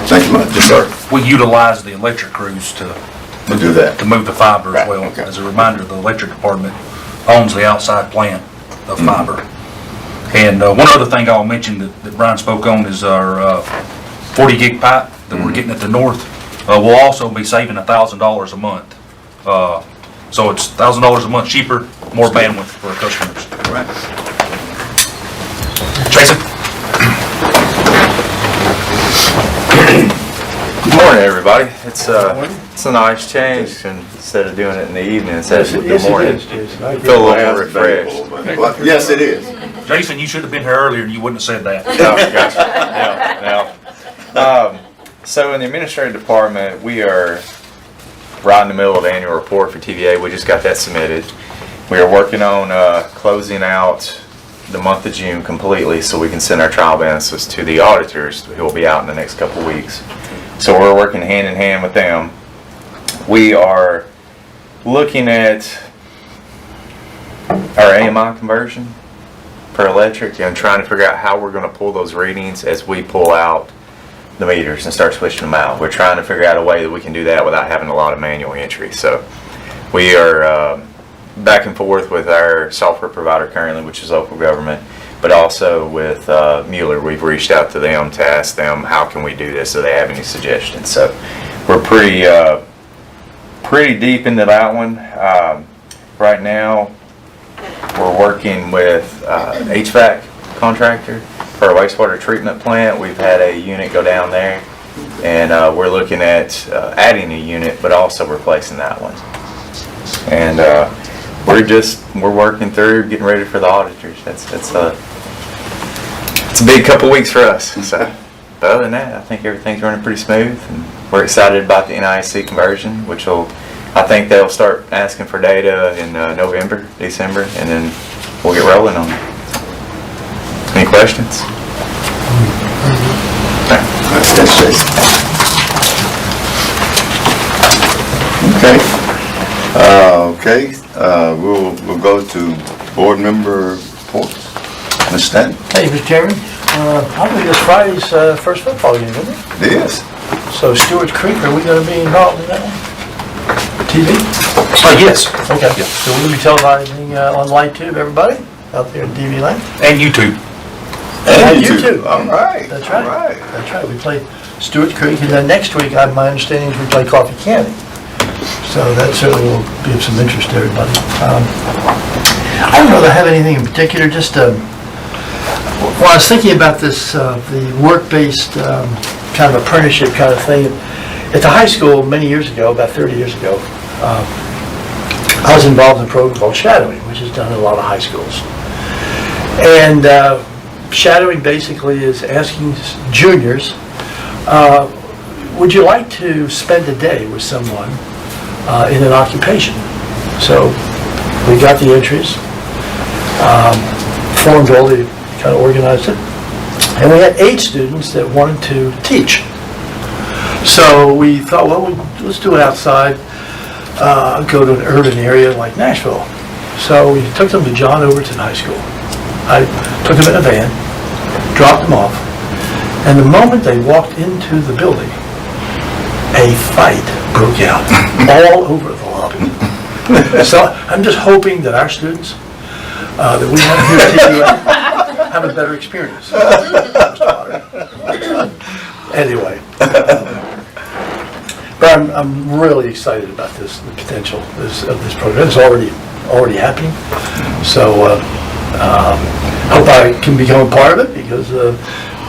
Thank you much. Yes, sir. We utilize the electric crews to do that. to move the fiber Right, as well. okay. As a reminder, the electric department owns the outside plant of fiber. And one other thing I'll mention that Brian spoke on is our 40 gig pipe that we're getting at the north. We'll also be saving $1,000 a month. So it's $1,000 a month cheaper, more bandwidth for our customers. Right. Jason? Good morning, everybody. It's a nice change, and instead of doing it in the evening, instead of the morning. Feel a little more refreshed. Well, yes, it is. Jason, you should have been here earlier and you wouldn't have said that. Yeah. So in the administrative department, we are right in the middle of the annual report for TVA. We just got that submitted. We are working on closing out the month of June completely so we can send our trial balances to the auditors who will be out in the next couple of weeks. So we're working hand in hand with them. We are looking at our AMI conversion for electric and trying to figure out how we're going to pull those readings as we pull out the meters and start switching them out. We're trying to figure out a way that we can do that without having a lot of manual entry. So we are back and forth with our software provider currently, which is local government, but also with Mueller. We've reached out to them to ask them how can we do this, so they have any suggestions. So we're pretty deep into that one. Right now we're working with HVAC contractor for our wastewater treatment plant. We've had a unit go down there, and we're looking at adding a unit, but also replacing that one. And we're working through getting ready for the auditors. It's a big couple weeks for us. So, but other than that, I think everything's running pretty smooth, and we're excited about the NISC conversion, which I think they'll start asking for data in November, December, and then we'll get rolling on it. Any questions? That's Jason. We'll go to board member reports. Mr. Stanton? Hey, Mr. Chairman, I believe it's Friday's first football game, isn't it? It is. So Stewart's Creek, are we going to be involved in that one? TV? Yes. Okay. So we're going to be televising on Light Tube, everybody, out there in DV Land. And YouTube. And you too. All right. That's right. All right. That's right. We play Stewart's Creek, and then next week, my understanding is we play Coffee County. So that certainly will be of some interest to everybody. I don't know that I have anything in particular, just when I was thinking about this, the work-based kind of apprenticeship kind of thing, at the high school many years ago, about 30 years ago, I was involved in a program called shadowing, which is done in a lot of high schools. And shadowing basically is asking juniors, would you like to spend a day with someone in an occupation? So we got the entries, formed all the, kind of organized it, and we had 8 students that wanted to teach. So we thought, well, let's do it outside, go to an urban area like Nashville. So we took them to John Overton High School. I took them in a van, dropped them off, and the moment they walked into the building, a fight broke out all over the lobby. So I'm just hoping that our students that we have here at TUA have a better experience. Anyway, but I'm really excited about this, the potential of this program. It's already happening. So hope I can become a part of it, because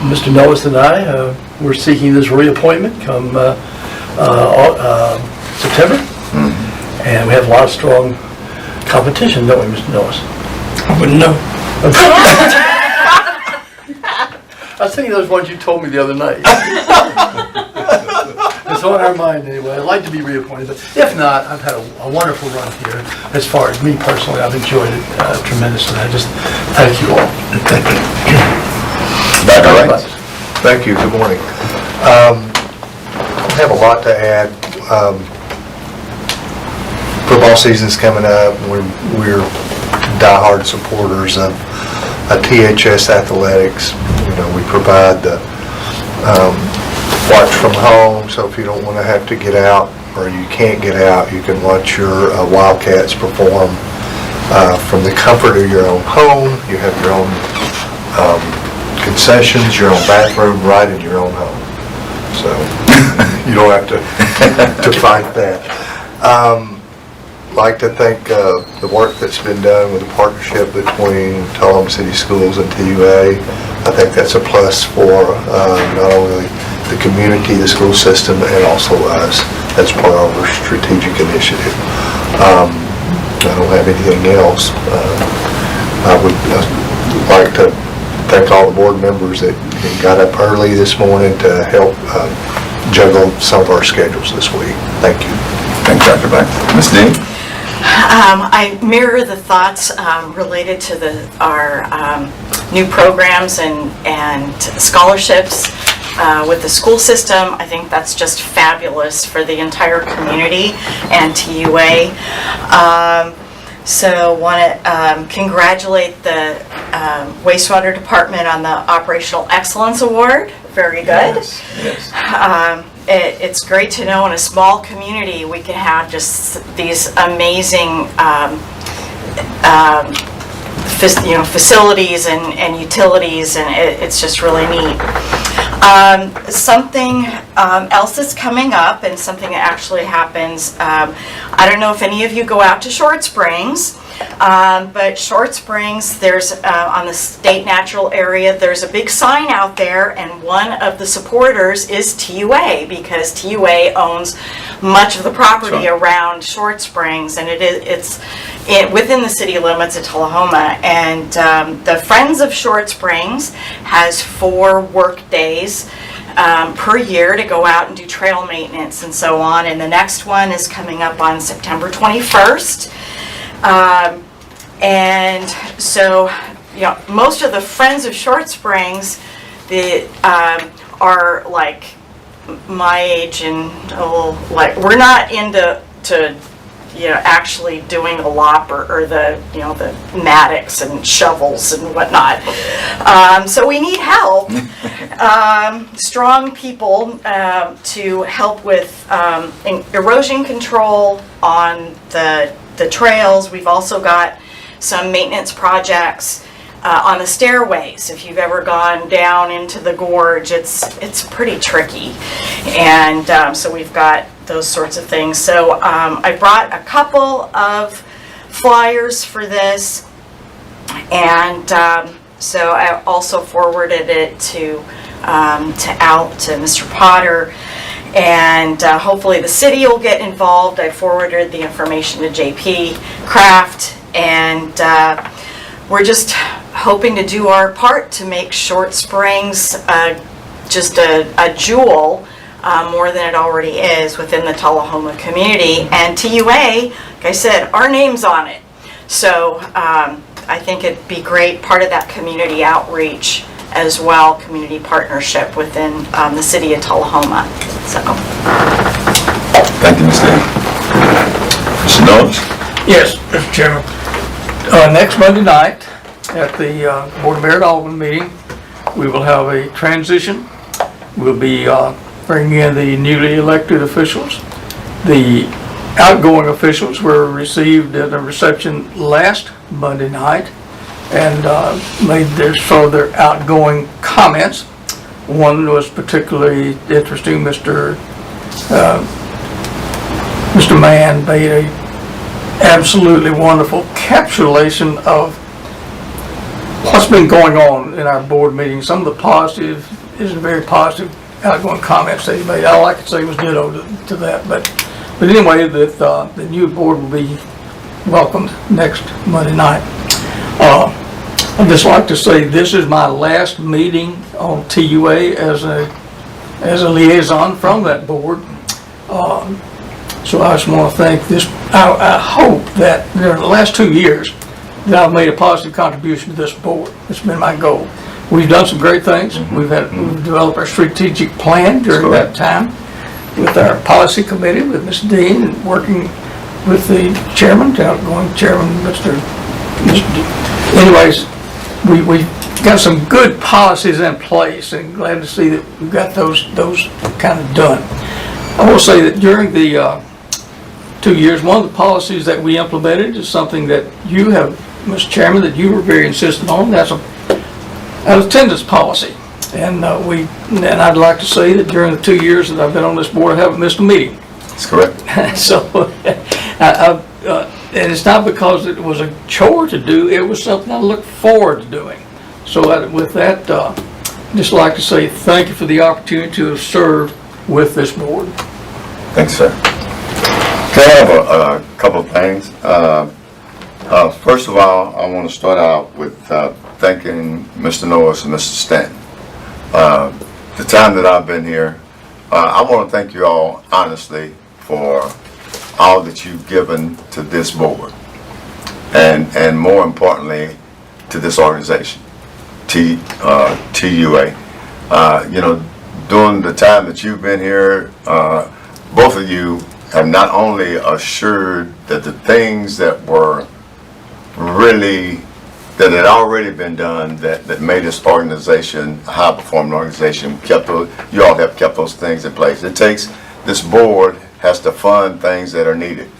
Mr. Noah and I, we're seeking this reappointment come September, and we have a lot of strong competition, don't we, Mr. Noah? I wouldn't know. I was thinking of those ones you told me the other night. It's on our mind anyway. I'd like to be reappointed, but if not, I've had a wonderful run here. As far as me personally, I've enjoyed it tremendously. I just thank you all. Thank you. All right. Thank you, good morning. I have a lot to add. Football season's coming up. We're diehard supporters of THS athletics. You know, we provide the watch from home, so if you don't want to have to get out, or you can't get out, you can watch your Wildcats perform from the comfort of your own home. You have your own concessions, your own bathroom, right in your own home. So you don't have to fight that. Like to thank the work that's been done with the partnership between Tullahoma City Schools and TUA. I think that's a plus for not only the community, the school system, and also us. That's part of our strategic initiative. I don't have anything else. I would like to thank all the board members that got up early this morning to help juggle some of our schedules this week. Thank you. Thanks, Dr. Banks. Ms. Dean? I mirror the thoughts related to our new programs and scholarships with the school system. I think that's just fabulous for the entire community and TUA. So want to congratulate the wastewater department on the Operational Excellence Award. Very good. Yes. It's great to know in a small community we can have just these amazing facilities and utilities, and it's just really neat. Something else that's coming up, and something that actually happens, I don't know if any of you go out to Short Springs, but Short Springs, there's on the state natural area, there's a big sign out there, and one of the supporters is TUA, because TUA owns much of the property around Short Springs, and it's within the city limits of Tullahoma. And the Friends of Short Springs has 4 work days per year to go out and do trail maintenance and so on, and the next one is coming up on September 21st. And so, most of the Friends of Short Springs are like my age, and we're not into actually doing a lop or the mattocks and shovels and whatnot. So we need help, strong people to help with erosion control on the trails. We've also got some maintenance projects on the stairways. If you've ever gone down into the gorge, it's pretty tricky, and so we've got those sorts of things. So I brought a couple of flyers for this, and so I also forwarded it to Mr. Potter, and hopefully the city will get involved. I forwarded the information to JP Kraft, and we're just hoping to do our part to make Short Springs just a jewel, more than it already is within the Tullahoma community. And TUA, like I said, our name's on it. So I think it'd be great, part of that community outreach as well, community partnership within the city of Tullahoma. So. Thank you, Ms. Dean. Mr. Knowles? Yes, Mr. Chairman. Next Monday night at the Board of Mayor Alderman meeting, we will have a transition. We'll be bringing in the newly elected officials. The outgoing officials were received at a reception last Monday night and made their further outgoing comments. One was particularly interesting. Mr. Mann made a absolutely wonderful encapsulation of what's been going on in our board meetings. Some of the positive, is very positive outgoing comments that he made. All I could say was ditto to that. But anyway, that the new board will be welcomed next Monday night. I'd just like to say this is my last meeting on TUA as a liaison from that board. So I just want to thank this. I hope that during the last 2 years that I've made a positive contribution to this board. It's been my goal. We've done some great things. We've developed our strategic plan during that time with our policy committee, with Ms. Dean, and working with the chairman, outgoing chairman, Mr. Anyways, we've got some good policies in place, and glad to see that we've got those kind of done. I will say that during the 2 years, one of the policies that we implemented is something that you have, Mr. Chairman, that you were very insistent on. That's attendance policy. And I'd like to say that during the 2 years that I've been on this board, I haven't missed a meeting. That's correct. So, and it's not because it was a chore to do, it was something I looked forward to doing. So with that, just like to say thank you for the opportunity to have served with this board. Thanks, sir. Can I have a couple of things? First of all, I want to start out with thanking Mr. Norris and Mr. Stanton. The time that I've been here, I want to thank you all honestly for all that you've given to this board, and more importantly, to this organization, TUA. During the time that you've been here, both of you have not only assured that the things that were really, that had already been done, that made this organization a high-performing organization, you all have kept those things in place. It takes, this board has to fund things that are needed.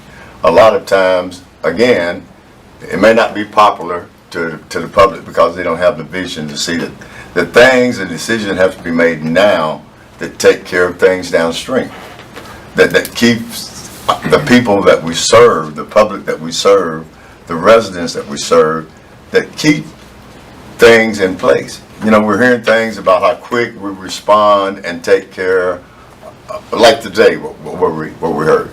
A lot of times, again, it may not be popular to the public because they don't have the vision to see that the things and decisions have to be made now that take care of things downstream, that keeps the people that we serve, the public that we serve, the residents that we serve, that keep things in place. We're hearing things about how quick we respond and take care, like today, what we heard.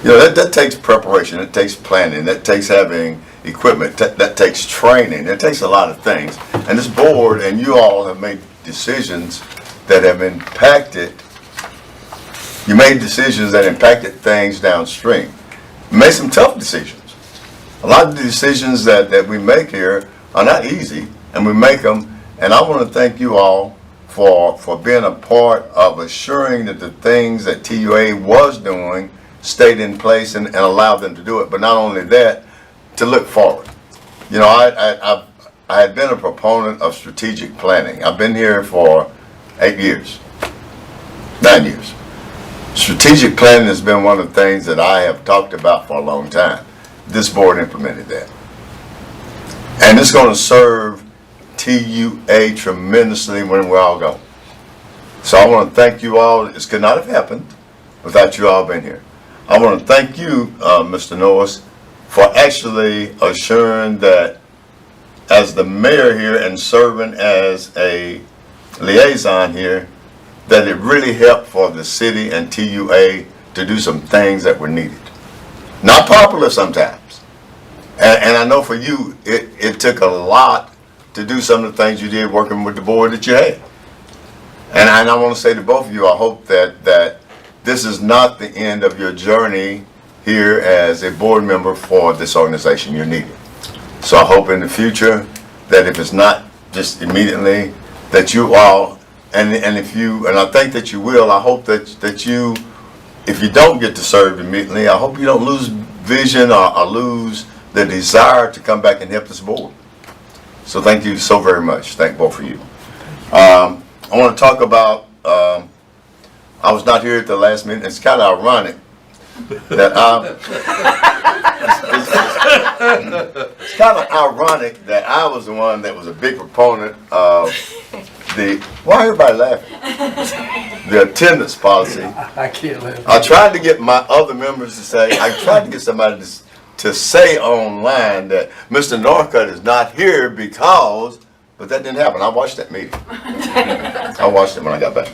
That takes preparation, it takes planning, that takes having equipment, that takes training, it takes a lot of things. And this board and you all have made decisions that have impacted, you made decisions that impacted things downstream. You made some tough decisions. A lot of the decisions that we make here are not easy, and we make them, and I want to thank you all for being a part of assuring that the things that TUA was doing stayed in place and allowed them to do it. But not only that, to look forward. I had been a proponent of strategic planning. I've been here for 9 years. Strategic planning has been one of the things that I have talked about for a long time. This board implemented that. And it's going to serve TUA tremendously when we all go. So I want to thank you all. This could not have happened without you all being here. I want to thank you, Mr. Norris, for actually assuring that as the mayor here and serving as a liaison here, that it really helped for the city and TUA to do some things that were needed. Not popular sometimes. And I know for you, it took a lot to do some of the things you did working with the board that you had. And I want to say to both of you, I hope that this is not the end of your journey here as a board member for this organization. You're needed. So I hope in the future that if it's not just immediately, that you all, and I think that you will, I hope that you, if you don't get to serve immediately, I hope you don't lose vision or lose the desire to come back and help this board. So thank you so very much. Thank both of you. I want to talk about, I was not here at the last meeting. It's kind of ironic that it's kind of ironic that I was the one that was a big proponent of why everybody laughing? The attendance policy. I can't laugh. I tried to get my other members to say, I tried to get somebody to say online that Mr. Northcutt is not here because, but that didn't happen. I watched that meeting. I watched it when I got back.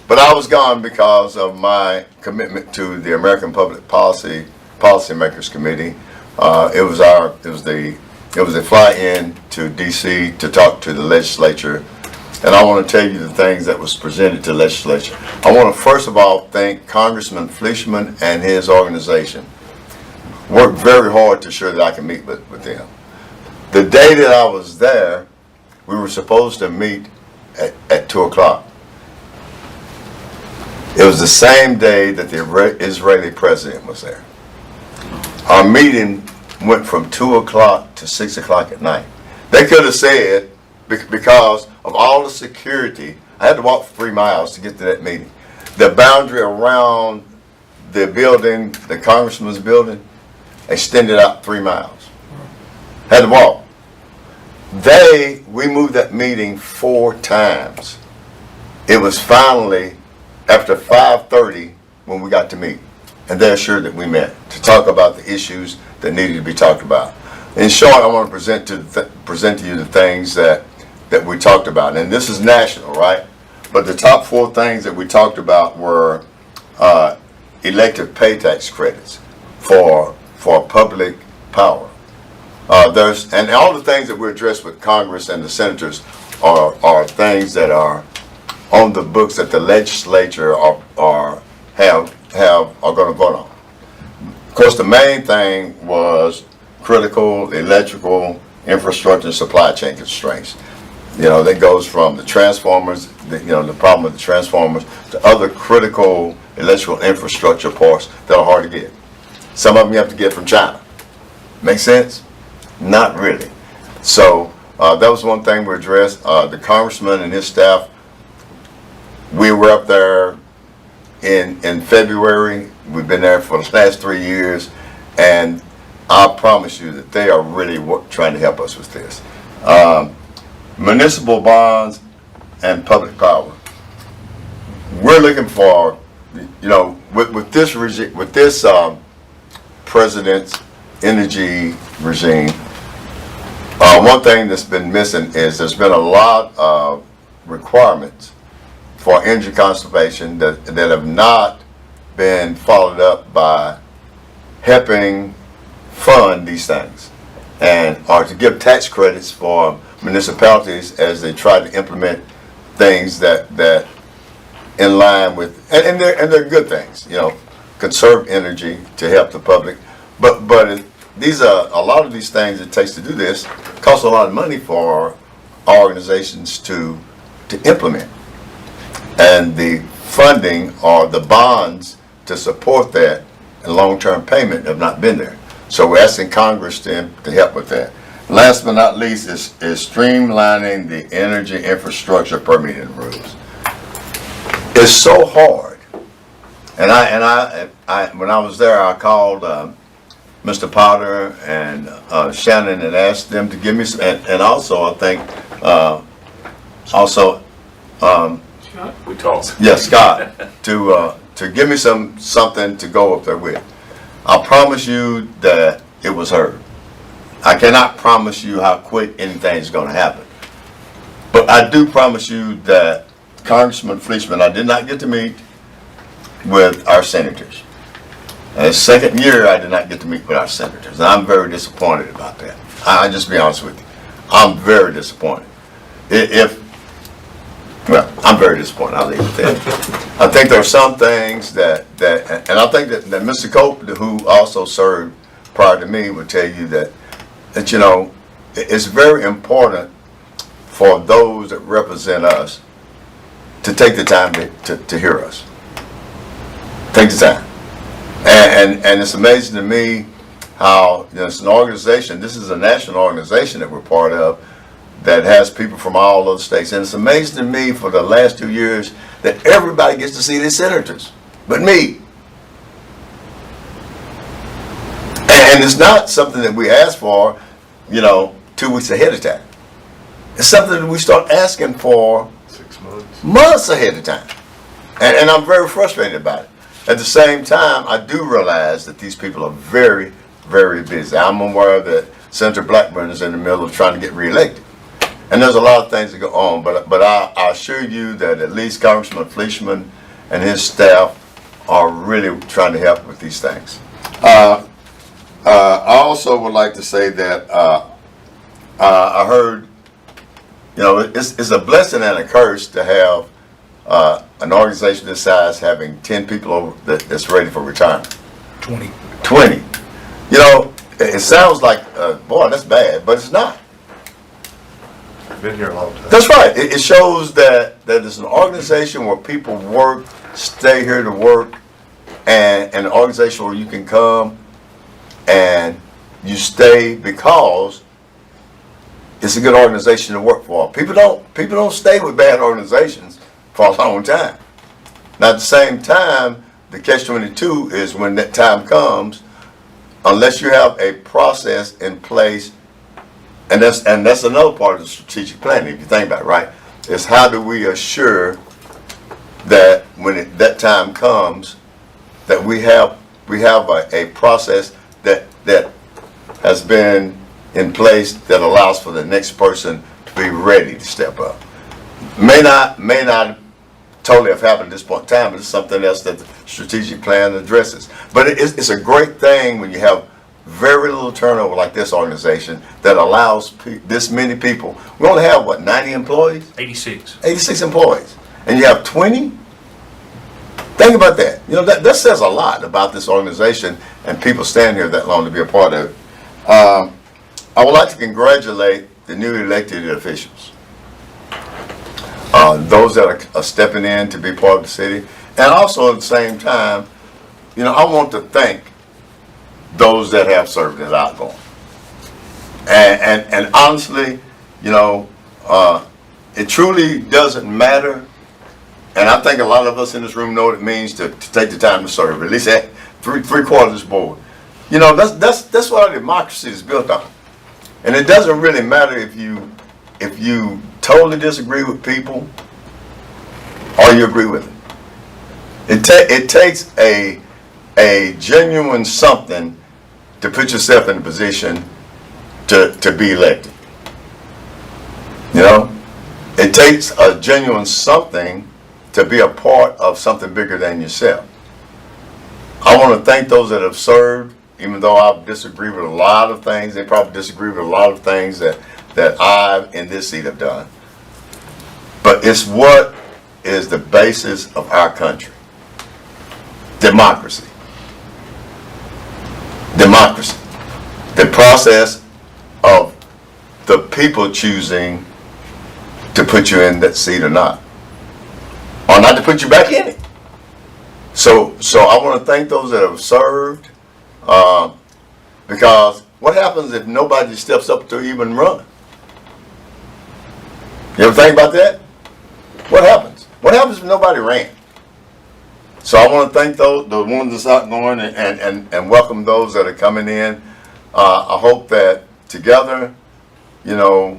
But I was gone because of my commitment to the American Public Policymakers Committee. It was a fly-in to DC to talk to the legislature, and I want to tell you the things that was presented to the legislature. I want to first of all thank Congressman Fleischman and his organization. Worked very hard to ensure that I can meet with them. The day that I was there, we were supposed to meet at 2 o'clock. It was the same day that the Israeli president was there. Our meeting went from 2 o'clock to 6 o'clock at night. They could have said, because of all the security, I had to walk 3 miles to get to that meeting. The boundary around the building, the congressman's building, extended out 3 miles. Had to walk. We moved that meeting 4 times. It was finally after 5:30 when we got to meet. And they're sure that we met to talk about the issues that needed to be talked about. In short, I want to present to you the things that we talked about. And this is national, right? But the top 4 things that we talked about were elective pay tax credits for public power. And all the things that we addressed with Congress and the senators are things that are on the books that the legislature are going to vote on. Of course, the main thing was critical electrical infrastructure and supply chain constraints. That goes from the transformers, the problem with the transformers, to other critical electrical infrastructure parts that are hard to get. Some of them you have to get from China. Make sense? Not really. So that was one thing we addressed. The congressman and his staff, we were up there in February. We've been there for the last 3 years, and I promise you that they are really trying to help us with this. Municipal bonds and public power. We're looking for, with this president's energy regime, one thing that's been missing is there's been a lot of requirements for energy conservation that have not been followed up by helping fund these things, or to give tax credits for municipalities as they try to implement things that in line with, and they're good things, conserve energy to help the public, but these are a lot of these things it takes to do this cost a lot of money for organizations to implement, and the funding or the bonds to support that and long-term payment have not been there. So we're asking Congress to help with that. Last but not least is streamlining the energy infrastructure permitting rules. It's so hard. And I when I was there, I called Mr. Potter and Shannon and asked them to give me some, and also I think We talked. yes, Scott, to give me something to go up there with. I promise you that it was heard. I cannot promise you how quick anything is going to happen. But I do promise you that Congressman Fleischman, I did not get to meet with our senators. And the second year, I did not get to meet with our senators. And I'm very disappointed about that. I'll just be honest with you. I'm very disappointed. I'm very disappointed. I'll leave it there. I think there are some things and I think that Mr. Cope, who also served prior to me, would tell you that it's very important for those that represent us to take the time to hear us. Take the time. And it's amazing to me how it's an organization, this is a national organization that we're part of, that has people from all other states. And it's amazing to me for the last 2 years that everybody gets to see their senators, but me. And it's not something that we ask for, 2 weeks ahead of time. It's something that we start asking for 6 months. Months ahead of time. And I'm very frustrated about it. At the same time, I do realize that these people are very, very busy. I'm aware that Senator Blackburn is in the middle of trying to get reelected. And there's a lot of things that go on, but I assure you that at least Congressman Fleischman and his staff are really trying to help with these things. I also would like to say that I heard, it's a blessing and a curse to have an organization this size having 10 people over that's ready for retirement. 20. It sounds like, boy, that's bad, but it's not. Been here a long time. That's right. It shows that it's an organization where people work, stay here to work, and an organization where you can come and you stay because it's a good organization to work for. People don't stay with bad organizations for a long time. Now at the same time, the catch-22 is when that time comes, unless you have a process in place And that's another part of the strategic planning, if you think about it, right? Is how do we assure that when that time comes, that we have a process that has been in place that allows for the next person to be ready to step up. May not totally have happened at this point in time, but it's something else that the strategic plan addresses. But it's a great thing when you have very little turnover like this organization that allows this many people. We only have, what, 90 employees? 86. 86 employees. And you have 20? Think about that. You know, that says a lot about this organization and people staying here that long to be a part of it. I would like to congratulate the newly elected officials. Those that are stepping in to be part of the city. And also at the same time, you know, I want to thank those that have served as outgoing. And honestly, you know, it truly doesn't matter. And I think a lot of us in this room know what it means to take the time to serve, at least at three quarters of this board. You know, that's what our democracy is built on. And it doesn't really matter if you totally disagree with people or you agree with them. It takes a genuine something to put yourself in a position to be elected. You know, it takes a genuine something to be a part of something bigger than yourself. I want to thank those that have served, even though I disagree with a lot of things. They probably disagree with a lot of things that I in this seat have done. But it's what is the basis of our country. Democracy. Democracy. The process of the people choosing to put you in that seat or not. Or not to put you back in it. So I want to thank those that have served, because what happens if nobody steps up to even run? You ever think about that? What happens? What happens if nobody ran? So I want to thank the ones that's outgoing and welcome those that are coming in. I hope that together, you know,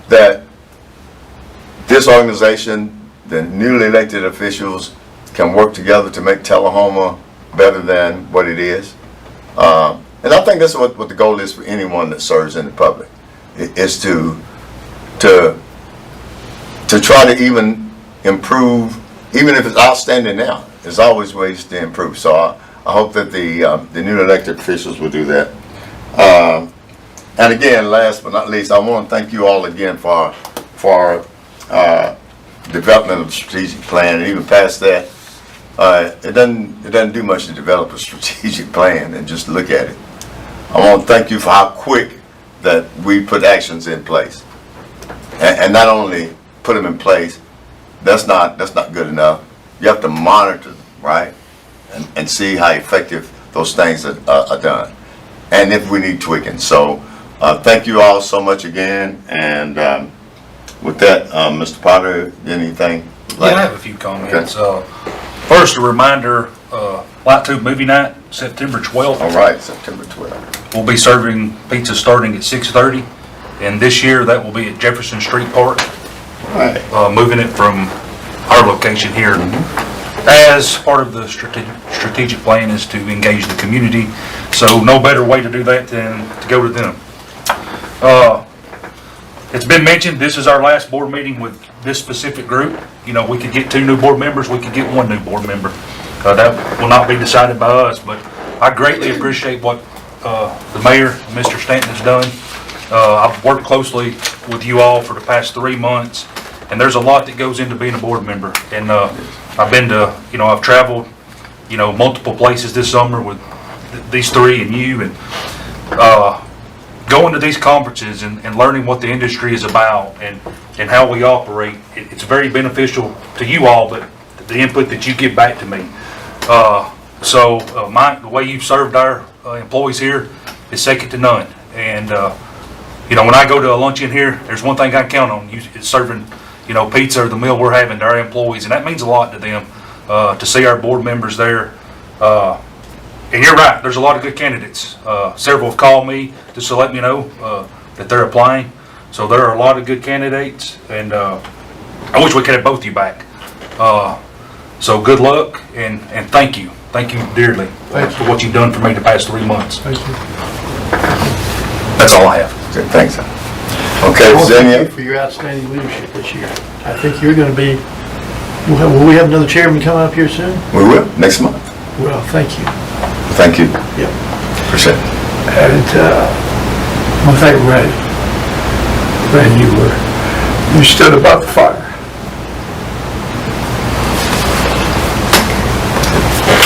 that this organization, the newly elected officials, can work together to make Tullahoma better than what it is. And I think that's what the goal is for anyone that serves in the public, is to try to even improve, even if it's outstanding now. There's always ways to improve. So I hope that the newly elected officials will do that. And again, last but not least, I want to thank you all again for development of the strategic plan. And even past that, it doesn't do much to develop a strategic plan and just look at it. I want to thank you for how quick that we put actions in place, and not only put them in place. That's not good enough. You have to monitor them, right, and see how effective those things are done, and if we need tweaking. So thank you all so much again. And with that, Mr. Potter, anything? Yeah, I have a few comments. First, a reminder, Light Tube Movie Night, September 12th. All right, September 12th. We'll be serving pizza starting at 6:30, and this year that will be at Jefferson Street Park. Right. Moving it from our location here. As part of the strategic plan is to engage the community, so no better way to do that than to go to them. It's been mentioned, this is our last board meeting with this specific group. You know, we could get 2 new board members, we could get 1 new board member. That will not be decided by us, but I greatly appreciate what the mayor, Mr. Stanton, has done. I've worked closely with you all for the past 3 months, and there's a lot that goes into being a board member. And I've been to, you know, I've traveled, you know, multiple places this summer with these 3 and you, and going to these conferences and learning what the industry is about and how we operate. It's very beneficial to you all, but the input that you give back to me. The way you've served our employees here is second to none. And you know, when I go to a luncheon here, there's one thing I count on: it's serving, you know, pizza or the meal we're having to our employees, and that means a lot to them. To see our board members there. And you're right, there's a lot of good candidates. Several have called me just to let me know that they're applying. So there are a lot of good candidates, and I wish we could have both of you back. So good luck, and thank you. Thank you dearly for what you've done for me the past 3 months. Thank you. That's all I have. Okay, thanks. Okay, Well, thank Zennia? you for your outstanding leadership this year. I think you're going to be, will we have another chairman coming up here soon? We will, next month. Well, thank you. Thank you. Yep. Appreciate it. And I thank Ray. Ray, you stood above the fire.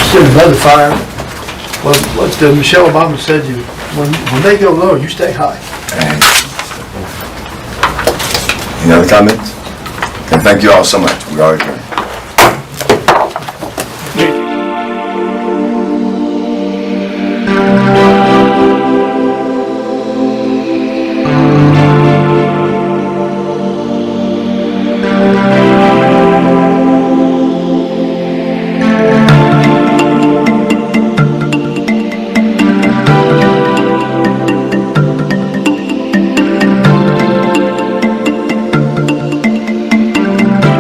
Stood above the fire. Well, what Michelle Obama said, when they go low, you stay high. Any other comments? And thank you all so much. We are adjourned.